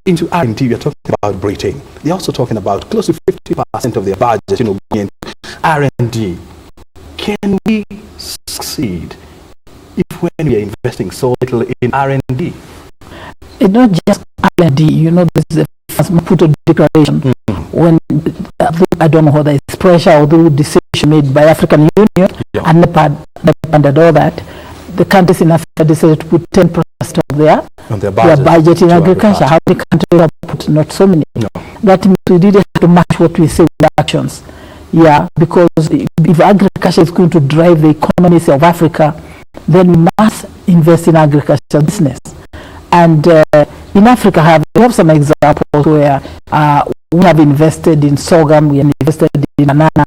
Into R&D, we're talking about Britain. They're also talking about close to 50% of their budget, going into R&D. Can we succeed if when we are investing so little in R&D? It's not just R&D. This is a Maputo declaration. When I don't know whether it's pressure or the decision made by African Union and NEPAD and all that, the countries in Africa decided to put 10% of their budget in agriculture. How many countries have put? Not so many. That means we didn't have to match what we say with actions. Because if agriculture is going to drive the economies of Africa, then we must invest in agriculture business. And in Africa, we have some examples where we have invested in sorghum, we have invested in banana,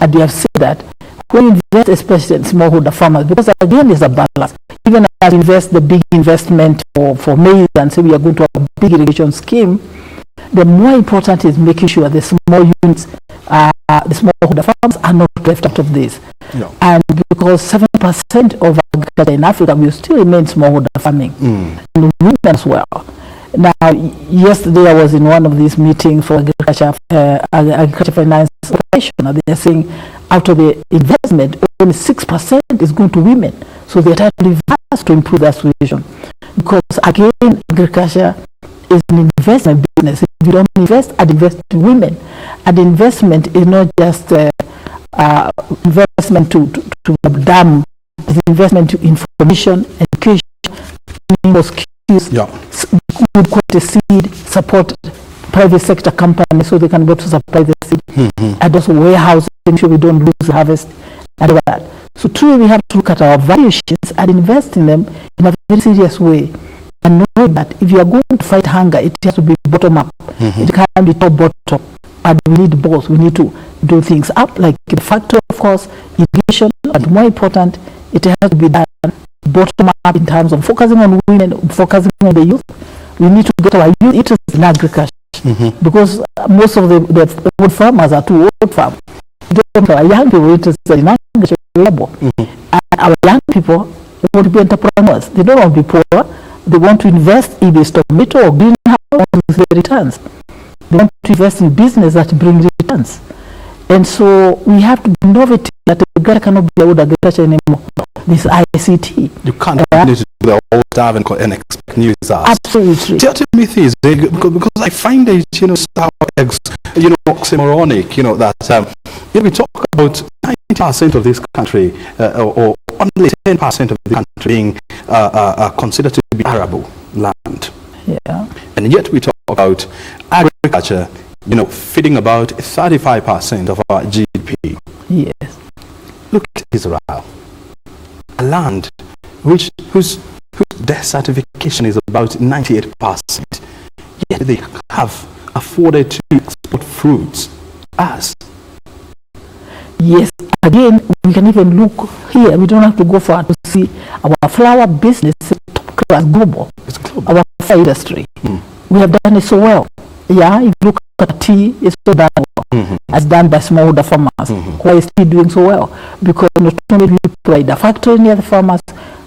and we have said that when we invest, especially in smallholder farmers, because again, there's a balance. Even as we invest the big investment for maize and say we are going to have a big irrigation scheme, the more important is making sure the small units, the smallholder farmers are not left out of this. And because 7% of agriculture in Africa will still remain smallholder farming, and women as well. Now, yesterday I was in one of these meetings for agriculture finance operation, and they are saying out of the investment, only 6% is going to women. So they are trying to reverse to improve that situation. Because again, agriculture is an investment business. If you don't invest, I'd invest in women. And investment is not just investment to dam, it's investment to information, education, skills, good quality seed, support private sector companies so they can go to supply the seed, and also warehousing, ensure we don't lose harvest and all that. So truly we have to look at our valuations and invest in them in a very serious way, and know that if you are going to fight hunger, it has to be bottom up. It can't be top bottom, and we need both. We need to do things up, like the factor, of course, irrigation, but more important, it has to be done bottom up in terms of focusing on women, focusing on the youth. We need to get our youth interested in agriculture, because most of the old farmers are too old farm. We don't have our young people interested in agriculture labor. And our young people want to be entrepreneurs. They don't want to be poor. They want to invest in this tomato or greenhouse with the returns. They want to invest in business that brings returns. And so we have to be innovative, that agriculture cannot be old agriculture anymore. This ICT. You can't do the old stuff and expect new stuff. Absolutely. Tell me this, because I find it, sour eggs, oxymoronic, that we talk about 90% of this country, or only 10% of the country being considered to be arable land. Yeah. And yet we talk about agriculture, feeding about 35% of our GDP. Yes. Look at Israel, a land whose death certification is about 98%. Yet they have afforded to export fruits. Us. Yes, again, we can even look here. We don't have to go far to see our flower business is top class global. It's global. Our flower industry. We have done it so well. Yeah, if you look at tea, it's so done well. As done by smallholder farmers. Why is tea doing so well? Because not only we provide a factory near the farmers,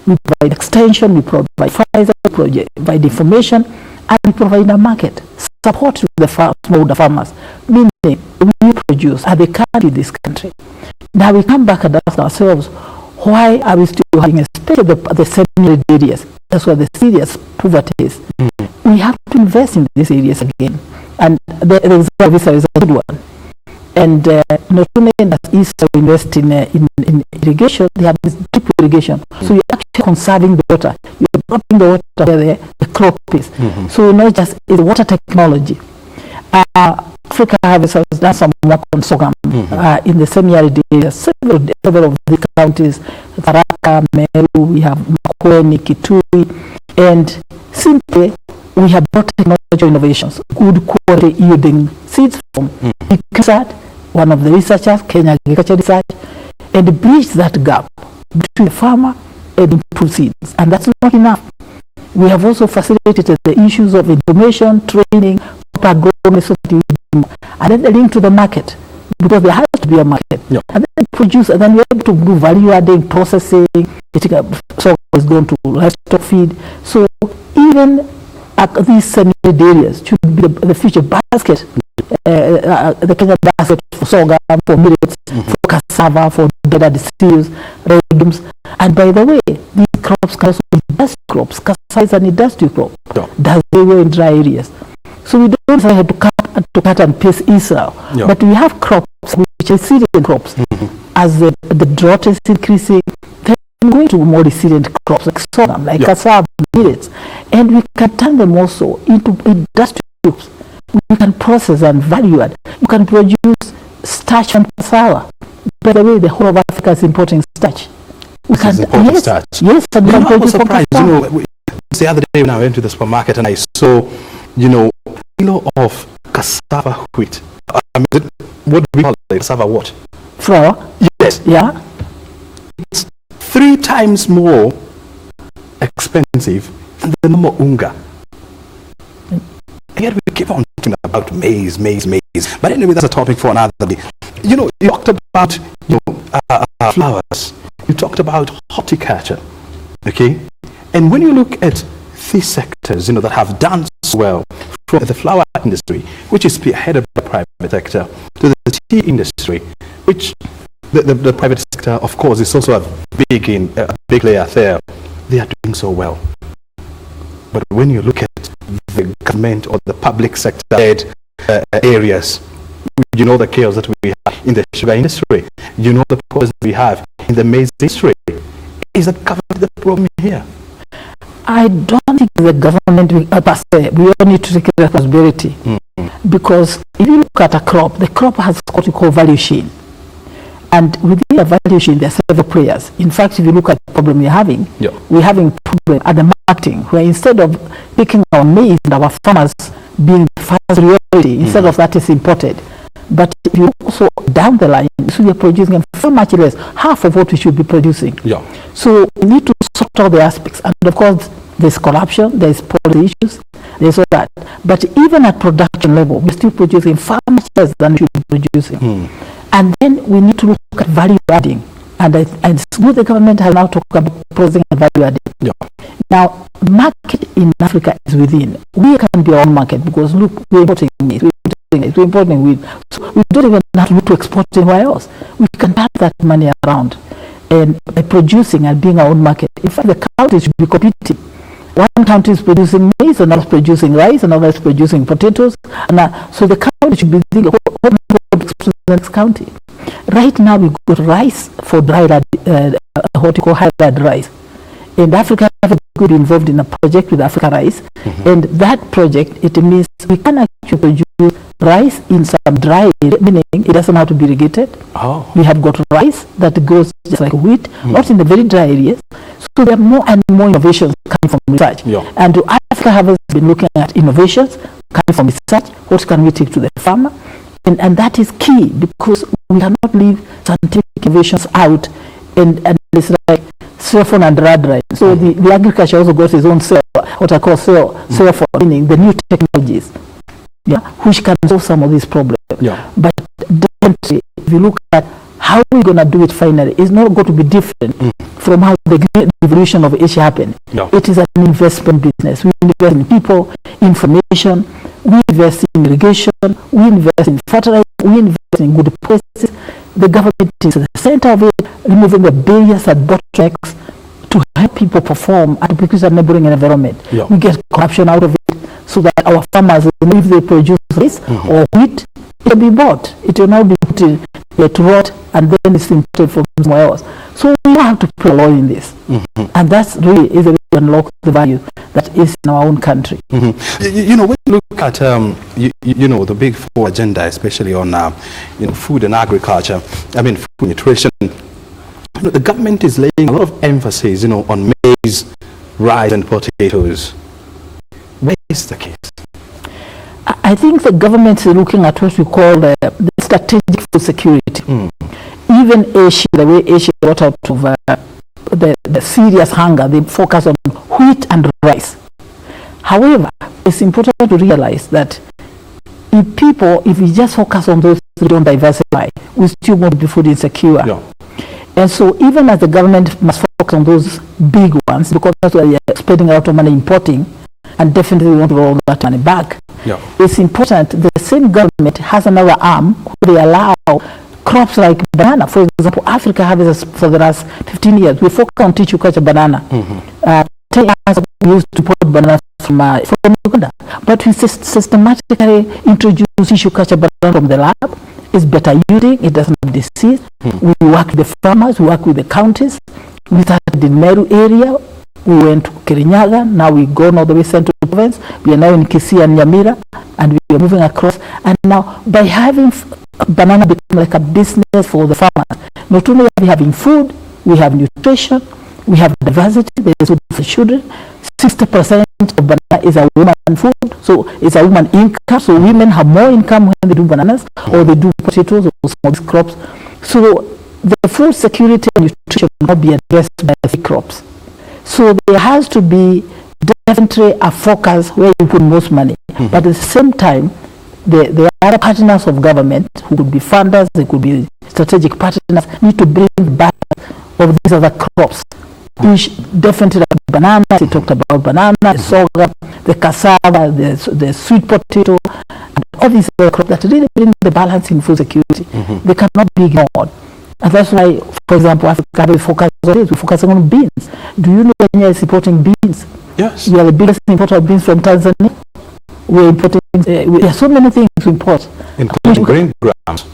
we provide extension, we provide fertilizer, we provide information, and we provide a market support to the smallholder farmers. Meaning, we produce, and they can't in this country. Now we come back and ask ourselves, why are we still having, especially the semi-arid areas? That's where the serious poverty is. We have to invest in these areas again. And the example is a good one. And not only that is to invest in irrigation, they have this drip irrigation. So you're actually conserving the water. You're dropping the water where the crop is. So not just it's water technology. Africa has done some work on sorghum in the semi-arid areas. Several of the counties, Tharaka, Meru, we have Makueni, Kitui, and simply we have brought technology innovations, good quality yielding seeds from ICSAT, one of the researchers, Kenya Agriculture Research, and bridge that gap between the farmer and improved seeds. And that's not enough. We have also facilitated the issues of information, training, proper agronomy, and then the link to the market, because there has to be a market. And then produce, and then we're able to do value adding, processing, so is going to livestock feed. So even these semi-arid areas should be the future basket, the Kenya basket for sorghum, for millets, for cassava, for better cereals, legumes. And by the way, these crops can also be industrial crops. Cassava is an industrial crop. Does very well in dry areas. So we don't have to cut and paste Israel. But we have crops which are resilient crops. As the drought is increasing, we're going to more resilient crops like sorghum, like cassava, millets, and we can turn them also into industrial crops. We can process and value add. You can produce starch from cassava. By the way, the whole of Africa is importing starch. We can starch. Yes, and we can I was produce surprised. The other day when I went to the supermarket and I saw, a kilo of cassava wheat. What do we call it? Cassava what? Flour. Yes. Yeah. It's 3 times more expensive than the normal unga. And yet we keep on talking about maize. But anyway, that's a topic for another day. You talked about flowers. You talked about horticulture. Okay? And when you look at these sectors, that have done so well, from the flower industry, which is spearheaded by the private sector, to the tea industry, which the private sector, of course, is also a big layer there. They are doing so well. But when you look at the government or the public sector areas, the chaos that we have in the sugar industry, the problems we have in the maize industry, is that covered the problem here? I don't think the government per se, we all need to take responsibility. Because if you look at a crop, the crop has what we call value chain. And within the value chain, there are several players. In fact, if you look at the problem we're having, we're having a problem at the marketing, where instead of picking our maize and our farmers being the first priority, instead of that is imported. But if you also down the line, so we are producing so much less, half of what we should be producing. So we need to sort out the aspects. And of course, there's corruption, there's policy issues, there's all that. But even at production level, we're still producing far much less than we should be producing. And then we need to look at value adding. And it's good the government has now talked about processing and value adding. Now, market in Africa is within. We can be our own market because look, we're importing meat, we're importing wheat. So we don't even have to look to export anywhere else. We can pass that money around. And by producing and being our own market, in fact, the countries should be competing. One country is producing maize, another is producing rice, another is producing potatoes. So the country should be thinking, what to the next county. Right now, we got rice for dried, what you call hybrid rice. And Africa have good involved in a project with Africa Rice. And that project, it means we can actually produce rice in some dry area, meaning it doesn't have to be irrigated. We have got rice that grows just like wheat, not in the very dry areas. So there are more and more innovations coming from research. And Africa has been looking at innovations coming from research. What can we take to the farmer? And that is key because we cannot leave scientific innovations out and it's like cell phone and rad drive. So the agriculture also got its own cell, what I call cell phone, meaning the new technologies, which can solve some of these problems. But definitely, if you look at how we're going to do it finally, it's not going to be different from how the great evolution of Asia happened. It is an investment business. We invest in people, information, we invest in irrigation, we invest in fertilizer, we invest in good places. The government is at the center of it, removing the barriers and bottlenecks to help people perform and produce a neighboring environment. We get corruption out of it so that our farmers, if they produce rice or wheat, it will be bought. It will now be put to rot and then it's imported from somewhere else. So we have to play a role in this. And that's really is a way to unlock the value that is in our own country. You know, when you look at you know, the big four agenda, especially on you know, food and agriculture, I mean food nutrition, you know, the government is laying a lot of emphasis, you know, on maize, rice and potatoes. Where is the case? I think the government is looking at what we call the strategic food security. Even Asia, the way Asia got out of the serious hunger, they focus on wheat and rice. However, it's important to realize that if we just focus on those who don't diversify, we still won't be food insecure. And so even as the government must focus on those big ones, because that's why they're spending a lot of money importing, and definitely we want to roll that money back. It's important. The same government has another arm where they allow crops like banana. For example, Africa has for the last 15 years, we focus on tissue culture banana. 10 years we used to import bananas from Uganda. But we systematically introduce tissue culture banana from the lab. It's better yielding, it doesn't have disease. We work with the farmers, we work with the counties. We started in Meru area. We went to Kirinyaga, now we go all the way central province. We are now in Kisii and Nyamira, and we are moving across. And now, by having banana become like a business for the farmers, not only are we having food, we have nutrition, we have diversity, there is food for children. 60% of banana is a woman food, so it's a woman income. So women have more income when they do bananas, or they do potatoes, or some of these crops. So the food security and nutrition will not be addressed by the crops. So there has to be definitely a focus where you put most money. But at the same time, the other partners of government, who could be funders, they could be strategic partners, need to bring back of these other crops. Which definitely like bananas, he talked about banana, the sorghum, the cassava, the sweet potato, and all these other crops that really bring the balance in food security. They cannot be ignored. And that's why, for example, Africa will focus on this. We're focusing on beans. Do you know Kenya is importing beans? Yes. We are the biggest importer of beans from Tanzania. We're importing, there are so many things to import. Including grain grams.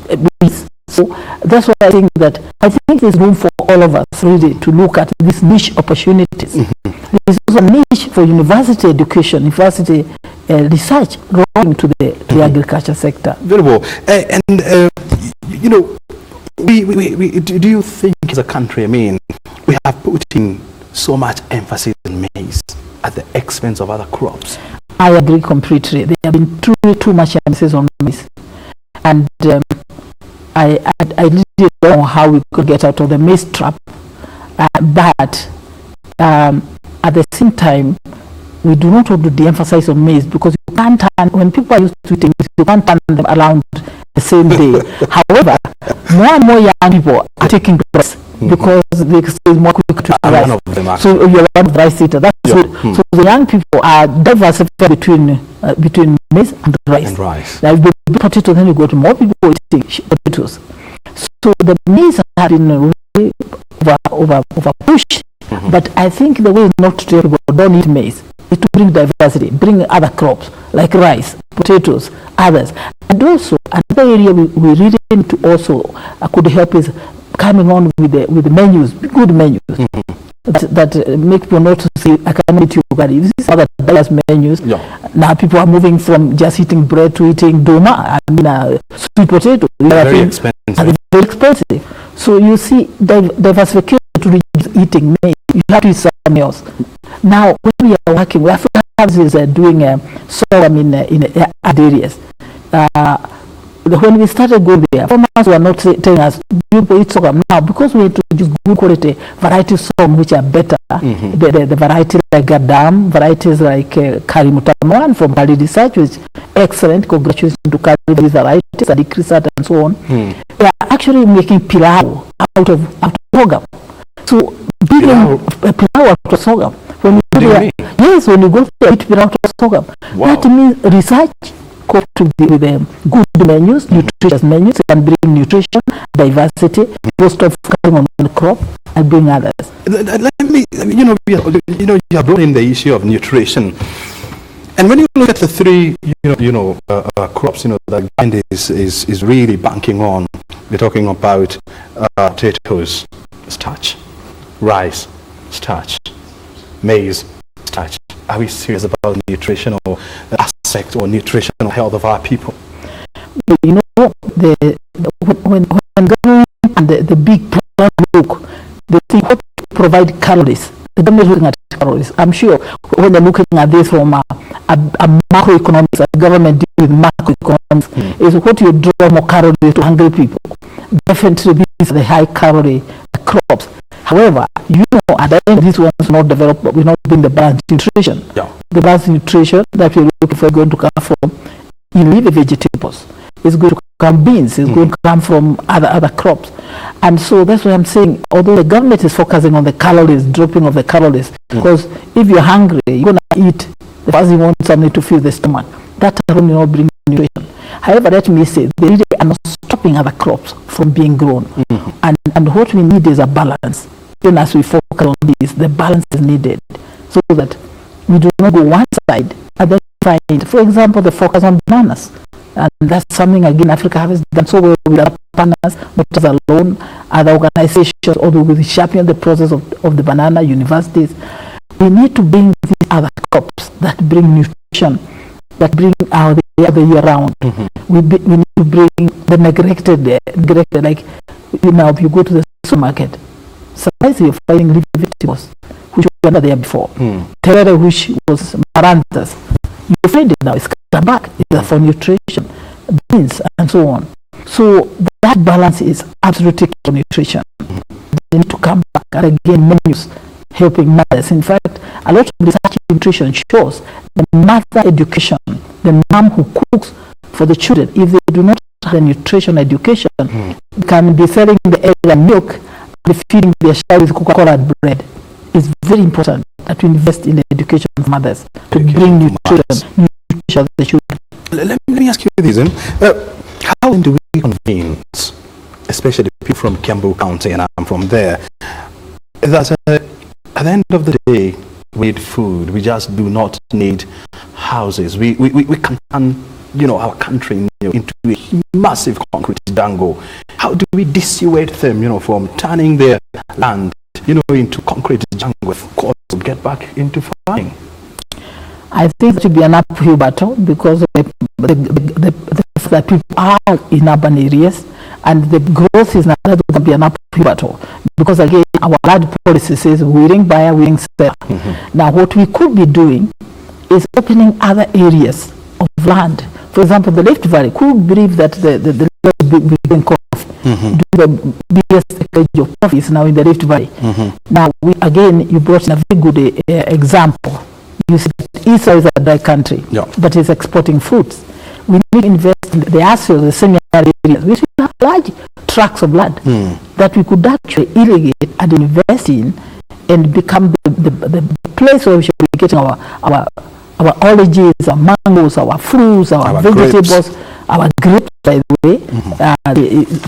So that's why I think there's room for all of us really to look at these niche opportunities. There's also a niche for university education, university research going to the agriculture sector. Very well. You know, do you think as a country, I mean, we have put in so much emphasis on maize at the expense of other crops? I agree completely. There have been too much emphasis on maize. And I really don't know how we could get out of the maize trap. But at the same time, we do not want to de-emphasize on maize because you can't turn, when people are used to eating maize, you can't turn them around the same day. However, more and more young people are taking rice because it's more quick to rice. So you're one of the rice eater. That's good. So the young people are diversified between maize and rice. Like the potato, then you go to more people eating potatoes. So the maize has been really over pushed. But I think the way is not to tell people don't eat maize. Is to bring diversity, bring other crops like rice, potatoes, others. And also another area we really need to also could help is coming on with the menus, good menus that make people not to say I can eat yogurt. This is other diverse menus. Now people are moving from just eating bread to eating doma. I mean sweet potato. Very expensive. Very expensive. So you see diversification to reduce eating maize. You have to eat something else. Now, when we are working, Africa is doing sorghum in other areas. When we started going there, farmers were not telling us, people eat sorghum. Now, because we introduce good quality variety of sorghum which are better, the varieties like Gadam, varieties like Karimutaman from Kali Research, which is excellent. Congratulations to Kali, these varieties, Adikrisat and so on. They are actually making pilau out of sorghum. So, pilau out of sorghum. When you go there, yes, when you go there, eat pilau out of sorghum. That means research to with good menus, nutritious menus, and bring nutrition, diversity, most of cutting on the crop, and bring others. Let me, you have brought in the issue of nutrition, and when you look at the three, crops, that government is really banking on. We're talking about potatoes, starch, rice, starch, maize, starch. Are we serious about the nutritional aspect or nutritional health of our people? When government and the big plan look, they think what to provide calories. The government is looking at calories. I'm sure when they're looking at this from a macroeconomics, a government deals with macroeconomics, is what you draw more calories to hungry people. Definitely these are the high calorie crops. However, at the end, these ones are not developed, but we're not doing the balanced nutrition. The balanced nutrition that we're looking for is going to come from leafy vegetables. It's going to come beans. It's going to come from other crops. And so that's what I'm saying. Although the government is focusing on the calories, dropping of the calories, because if you're hungry, you're going to eat. The first you want something to fill the stomach. That alone will not bring nutrition. However, let me say, they really are not stopping other crops from being grown. And what we need is a balance. Even as we focus on this, the balance is needed so that we do not go one side and then find, for example, the focus on bananas. And that's something, again, Africa has done so well with other partners, not as alone, other organizations, although we champion the process of the banana, universities. We need to bring these other crops that bring nutrition, that bring out the year round. We need to bring the neglected, like, if you go to the supermarket, sometimes you're finding leafy vegetables which were not there before. Terere, which was maranthus, you find it now, it's come back. It's for nutrition, beans, and so on. So that balance is absolutely key for nutrition. They need to come back, and again, menus helping mothers. In fact, a lot of research in nutrition shows the mother education, the mom who cooks for the children, if they do not have the nutrition education, can be selling the egg and milk, feeding their child with Coca-Cola and bread. It's very important that we invest in the education of mothers to bring nutrition to the children. Let me ask you this, how do we convince, especially people from Kiambu County, and I'm from there, that at the end of the day, we need food. We just do not need houses. We can turn our country into a massive concrete jungle? How do we dissuade them, from turning their land, into concrete jungle, of course, to get back into farming? I think it should be an uphill battle because the fact that people are in urban areas and the growth is not going to be an uphill battle because again our land policy says willing buyer, willing seller. Now what we could be doing is opening other areas of land. For example, the Rift Valley, could believe that the big the biggest stage of coffee is now in the Rift Valley. Now you brought in a very good example. You see, Israel is a dry country, but it's exporting fruits. We need to invest in the ASEAN, the semi-arid areas. We should have large tracts of land that we could actually irrigate and invest in and become the place where we should be getting our oranges, our mangoes, our fruits, our vegetables, grapes. Our grapes, by the way,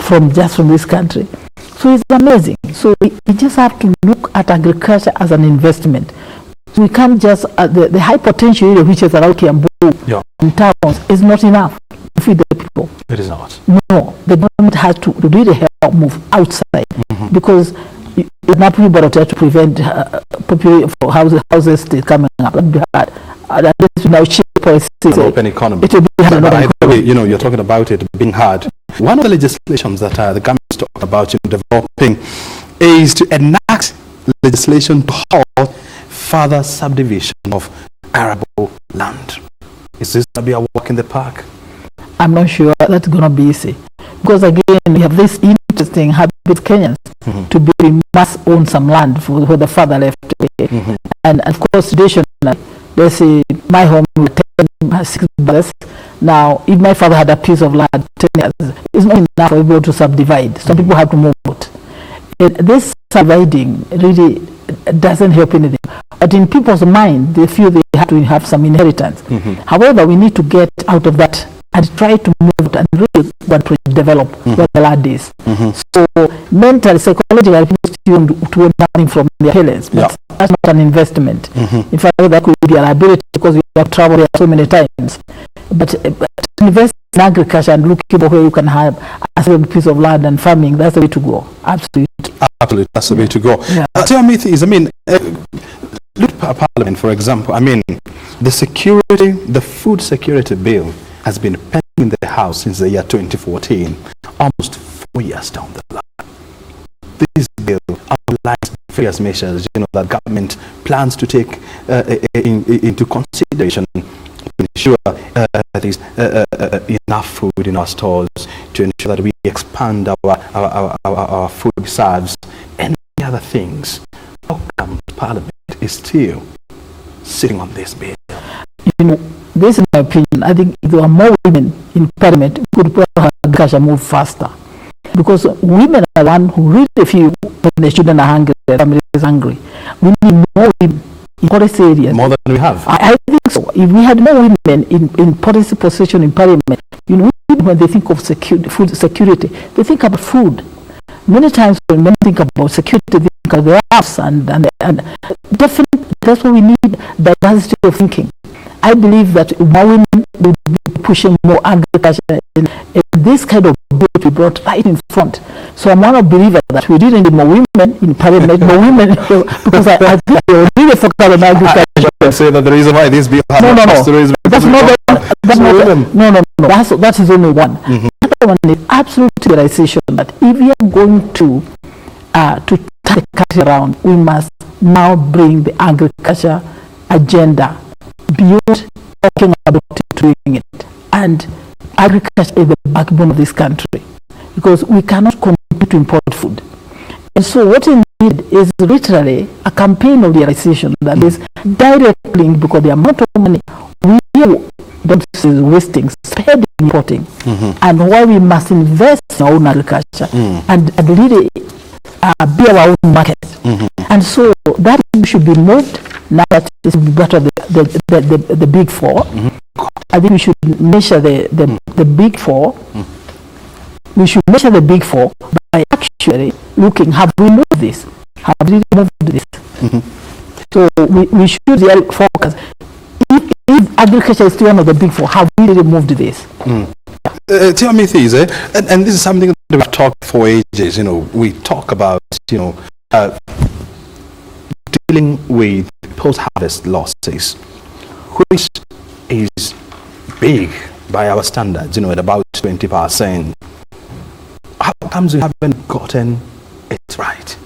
from this country. So it's amazing. So we just have to look at agriculture as an investment. We can't just, the high potential area which is around Kiambu and towns is not enough to feed the people. It is not. No, the government has to really help move outside because it's not really about to prevent for houses coming up. An open economy. It will be hard. By the way, you're talking about it being hard. One of the legislations that the government is talking about developing is to enact legislation to halt further subdivision of arable land. Is this going to be a walk in the park? I'm not sure that's going to be easy. Because again, we have this interesting habit with Kenyans to be, we must own some land for the father left. And of course, traditionally, they say, my home with 6 brothers. Now, if my father had a piece of land 10 years, it's not enough for people to subdivide. Some people have to move it. This subdividing really doesn't help anything. But in people's mind, they feel they have to have some inheritance. However, we need to get out of that and try to move it and really want to develop where the land is. So mentally, psychologically, people to earn money from their parents, but that's not an investment. In fact, that could be a liability because you have traveled there so many times. But to invest in agriculture and looking for where you can have a certain piece of land and farming, that's the way to go. Absolutely. Absolutely, that's the way to go. Tell me, look at Parliament, for example. The food security bill has been pending in the House since the year 2014, almost 4 years down the line. This bill outlines various measures, that government plans to take into consideration to ensure there's enough food in our stores, to ensure that we expand our food reserves and many other things. How come Parliament is still sitting on this bill? This is my opinion. I think if there were more women in Parliament, could agriculture move faster. Because women are the ones who really feel when the children are hungry, the family is hungry. We need more women in policy areas. More than we have. I think so. If we had more women in policy position in Parliament, when they think of food security, they think about food. Many times when men think about security, they think of the arts and definitely that's what we need, diversity of thinking. I believe that more women will be pushing more agriculture in this kind of bill we brought right in front. So I'm one believer that we didn't need more women in Parliament, more women, because I think we really focus on agriculture. I say that the reason why this bill has that's not that is only one. The other one is absolute realization that if we are going to turn the country around, we must now bring the agriculture agenda beyond talking about doing it. And agriculture is the backbone of this country because we cannot continue to import food. And so what we need is literally a campaign of realization that is direct link because the amount of money we don't see wasting, spending, importing, and why we must invest in our own agriculture and really be our own market. And so that should be moved now that it's part of the big four. I think we should measure the big four. We should measure the big four by actually looking, have we moved this? Have we moved this? So we should really focus. If if agriculture is still one of the big four, have we really moved this? Tell me this, and this is something that we've talked for ages. We talk about, dealing with post-harvest losses, which is big by our standards, at about 20%. How comes we haven't gotten it right?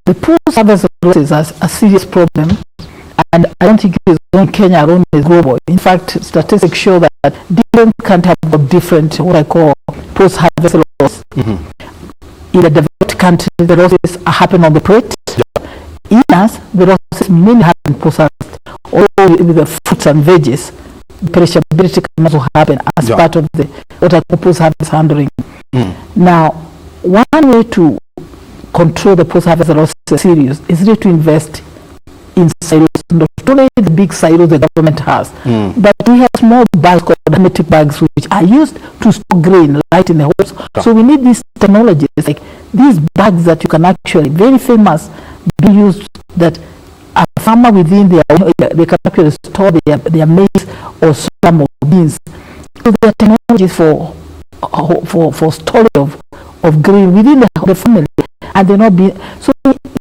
The post-harvest losses are a serious problem, and I don't think it is only Kenya or only global. In fact, statistics show that different countries have different, what I call, post-harvest losses. In a developed country, the losses happen on the plate. In us, the losses mainly happen post-harvest. Although with the fruits and veggies, perishability can also happen as part of the what I call post-harvest handling. Now, one way to control the post-harvest losses serious is really to invest in silos, not only the big silos the government has, but we have small bags called hermetic bags which are used to store grain right in the holes. So we need these technologies, like these bags that you can actually, very famous, be used, that a farmer within they can actually store their maize or some beans. So there are technologies for storage of grain within the family, and they're not being so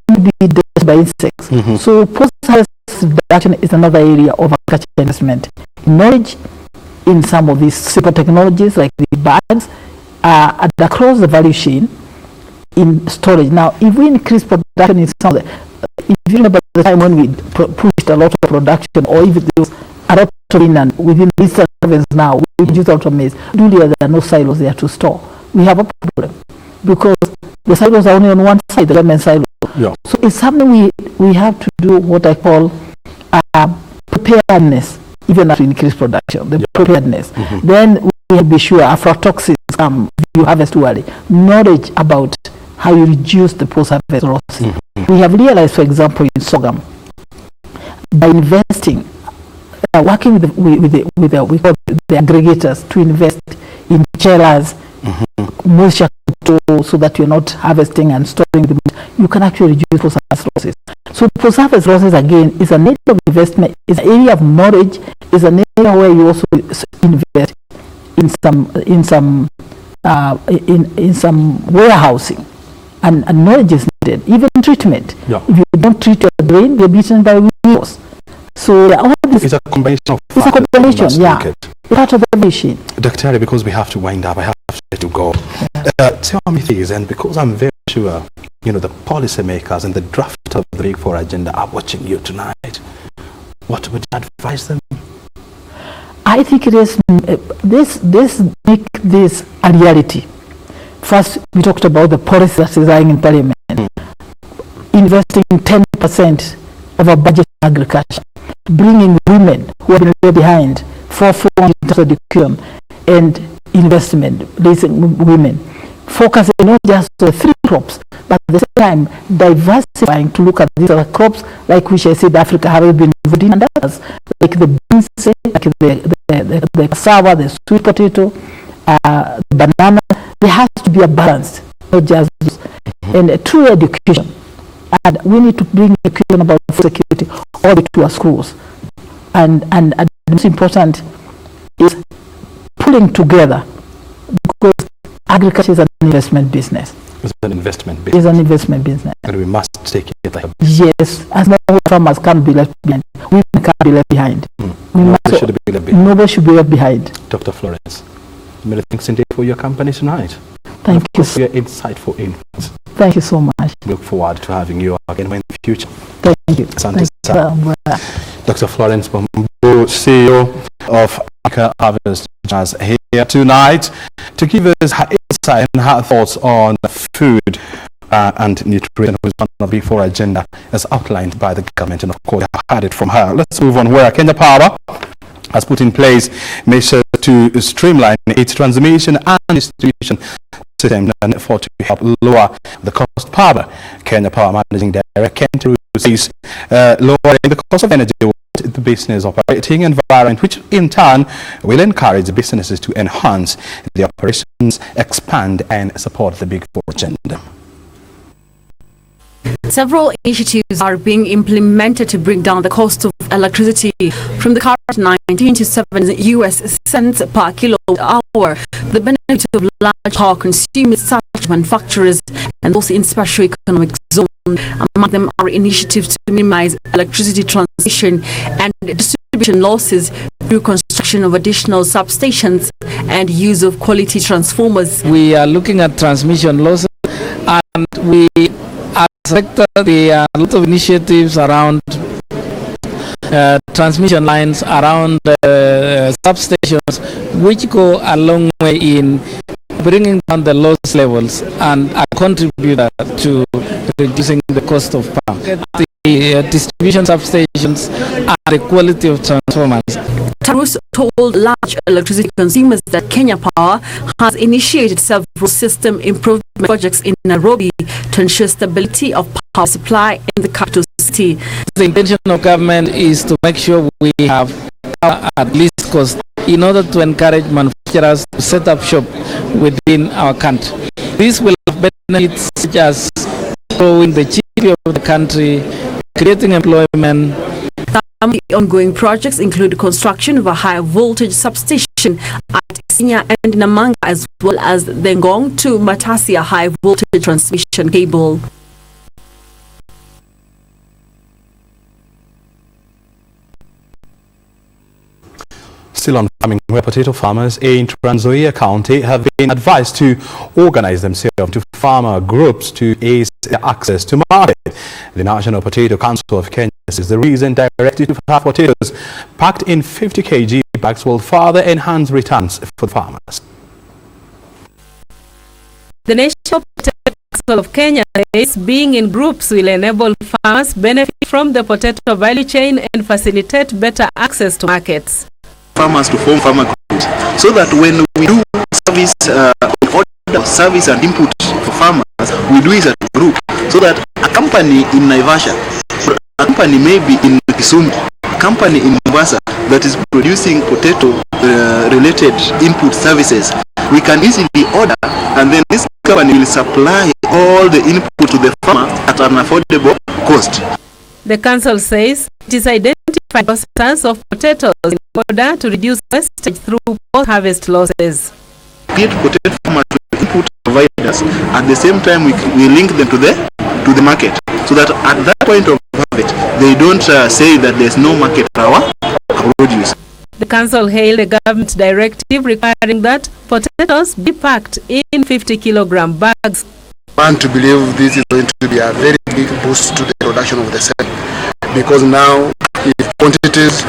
be destroyed by insects. So post-harvest reduction is another area of agriculture investment. Knowledge in some of these super technologies like the bags and across the value chain in storage. Now, if we increase production in some of if you remember the time when we pushed a lot of production, or if there was a lot of in and within these servers now, we use out of maize, there are no silos there to store. We have a problem because the silos are only on one side, the government silo. So it's something we have to do what I call preparedness, even to increase production, the preparedness. Then we have to be sure aflatoxins come, you harvest too early. Knowledge about how you reduce the post-harvest losses. We have realized, for example, in sorghum, by investing, working with the aggregators to invest in chillers, moisture control, so that you're not harvesting and storing the meat, you can actually reduce post-harvest losses. So post-harvest losses, again, is an area of investment, is an area of knowledge, is an area where you also invest in some warehousing, and knowledge is needed, even treatment. If you don't treat your grain, you're beaten by weevils. So all this it's a combination of it's a combination, part of the machine. Dr. because we have to wind up, I have to let you go. Tell me this, and because I'm very sure, the policymakers and the draft of the Big Four agenda are watching you tonight, what would you advise them? I think it is this make this a reality. First, we talked about the policy that is lying in Parliament, investing 10% of our budget in agriculture, bringing women who have been left behind for education and investment, raising women, focusing not just on 3 crops, but at the same time diversifying to look at these other crops, like which I said Africa has been involved in, and others, like the beans, like the cassava, the sweet potato, the banana. There has to be a balance, not just this. And a true education. And we need to bring education about food security all the way to our schools. And the most important is pulling together, because agriculture is an investment business. It's an investment business. It's an investment business. And we must take it like a yes, as long as farmers can't be left behind, women can't be left behind. Nobody should be left behind. Nobody should be left behind. Dr. Florence, many thanks indeed for your company tonight. Thank you for your insightful inputs. Thank you so much. Look forward to having you again in the future. Thank you. Dr. Florence Bambu, CEO of Africa Harvest, is here tonight to give us her insight and her thoughts on food and nutrition, which is one of the Big Four agenda as outlined by the government, and of course I heard it from her. Let's move on, where Kenya Power has put in place measures to streamline its transmission and distribution system in an effort to help lower the cost of power. Kenya Power Managing Director Kent says lowering the cost of energy will the business operating environment, which in turn will encourage businesses to enhance their operations, expand and support the Big Four agenda. Several initiatives are being implemented to bring down the cost of electricity from the current 19 to 7 US cents per kilowatt hour. The benefit of large power consumers such as manufacturers and those in special economic zones. Among them are initiatives to minimize electricity transmission and distribution losses through construction of additional substations and use of quality transformers. We are looking at transmission losses, and we as a sector, there are a lot of initiatives around transmission lines, around substations, which go a long way in bringing down the loss levels and a contributor to reducing the cost of power. The distribution substations and the quality of transformers. Tarus told large electricity consumers that Kenya Power has initiated several system improvement projects in Nairobi to ensure stability of power supply in the capital city. The intention of government is to make sure we have power at least cost in order to encourage manufacturers to set up shop within our country. This will have benefits such as growing the GDP of the country, creating employment. Some of the ongoing projects include construction of a high voltage substation at Isinya and Namanga, as well as the Ngong to Matasia high voltage transmission cable. Still on farming, where potato farmers in Trans Nzoia County have been advised to organize themselves to farmer groups to ease their access to market. The National Potato Council of Kenya says the recent directive to have potatoes packed in 50 kg bags will further enhance returns for farmers. The National Potato Council of Kenya says being in groups will enable farmers benefit from the potato value chain and facilitate better access to markets. Farmers to form farmer groups, so that when we do service, order service and input for farmers, we do it as a group, so that a company in Naivasha, a company maybe in Kisumu, a company in Mombasa that is producing potato related input services, we can easily order, and then this company will supply all the input to the farmer at an affordable cost. The council says it is identifying processors of potatoes in order to reduce wastage through post-harvest losses. Get potato farmers to input providers. At the same time, we link them to the market, so that at that point of harvest, they don't say that there's no market for our produce. The council hailed a government directive requiring that potatoes be packed in 50 kilogram bags. I want to believe this is going to be a very big boost to the production of the same, because now if quantities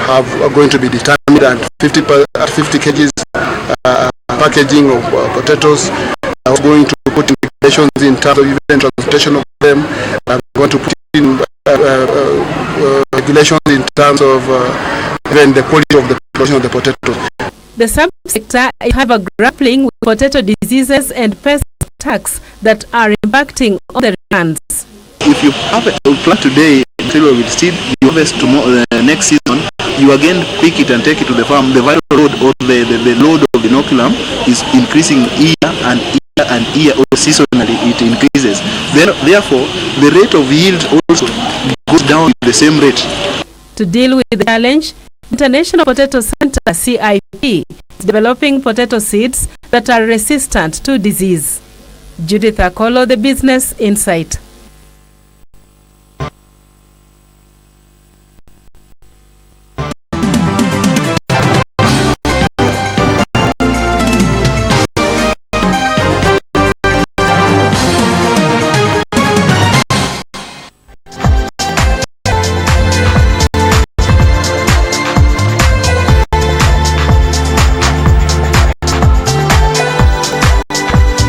are going to be determined at 50 kgs packaging of potatoes, are going to put in regulations in terms of even transportation of them. I'm going to put in regulations in terms of even the quality of the production of the potatoes. The subsector have a grappling with potato diseases and pest attacks that are impacting on the returns. If you have a plant today, until we will seed the harvest tomorrow, next season, you again pick it and take it to the farm. The viral load or the load of the inoculum is increasing year and year, or seasonally it increases. Therefore, the rate of yield also goes down at the same rate. To deal with the challenge, International Potato Center CIP is developing potato seeds that are resistant to disease. Judith Akolo, The Business Insight.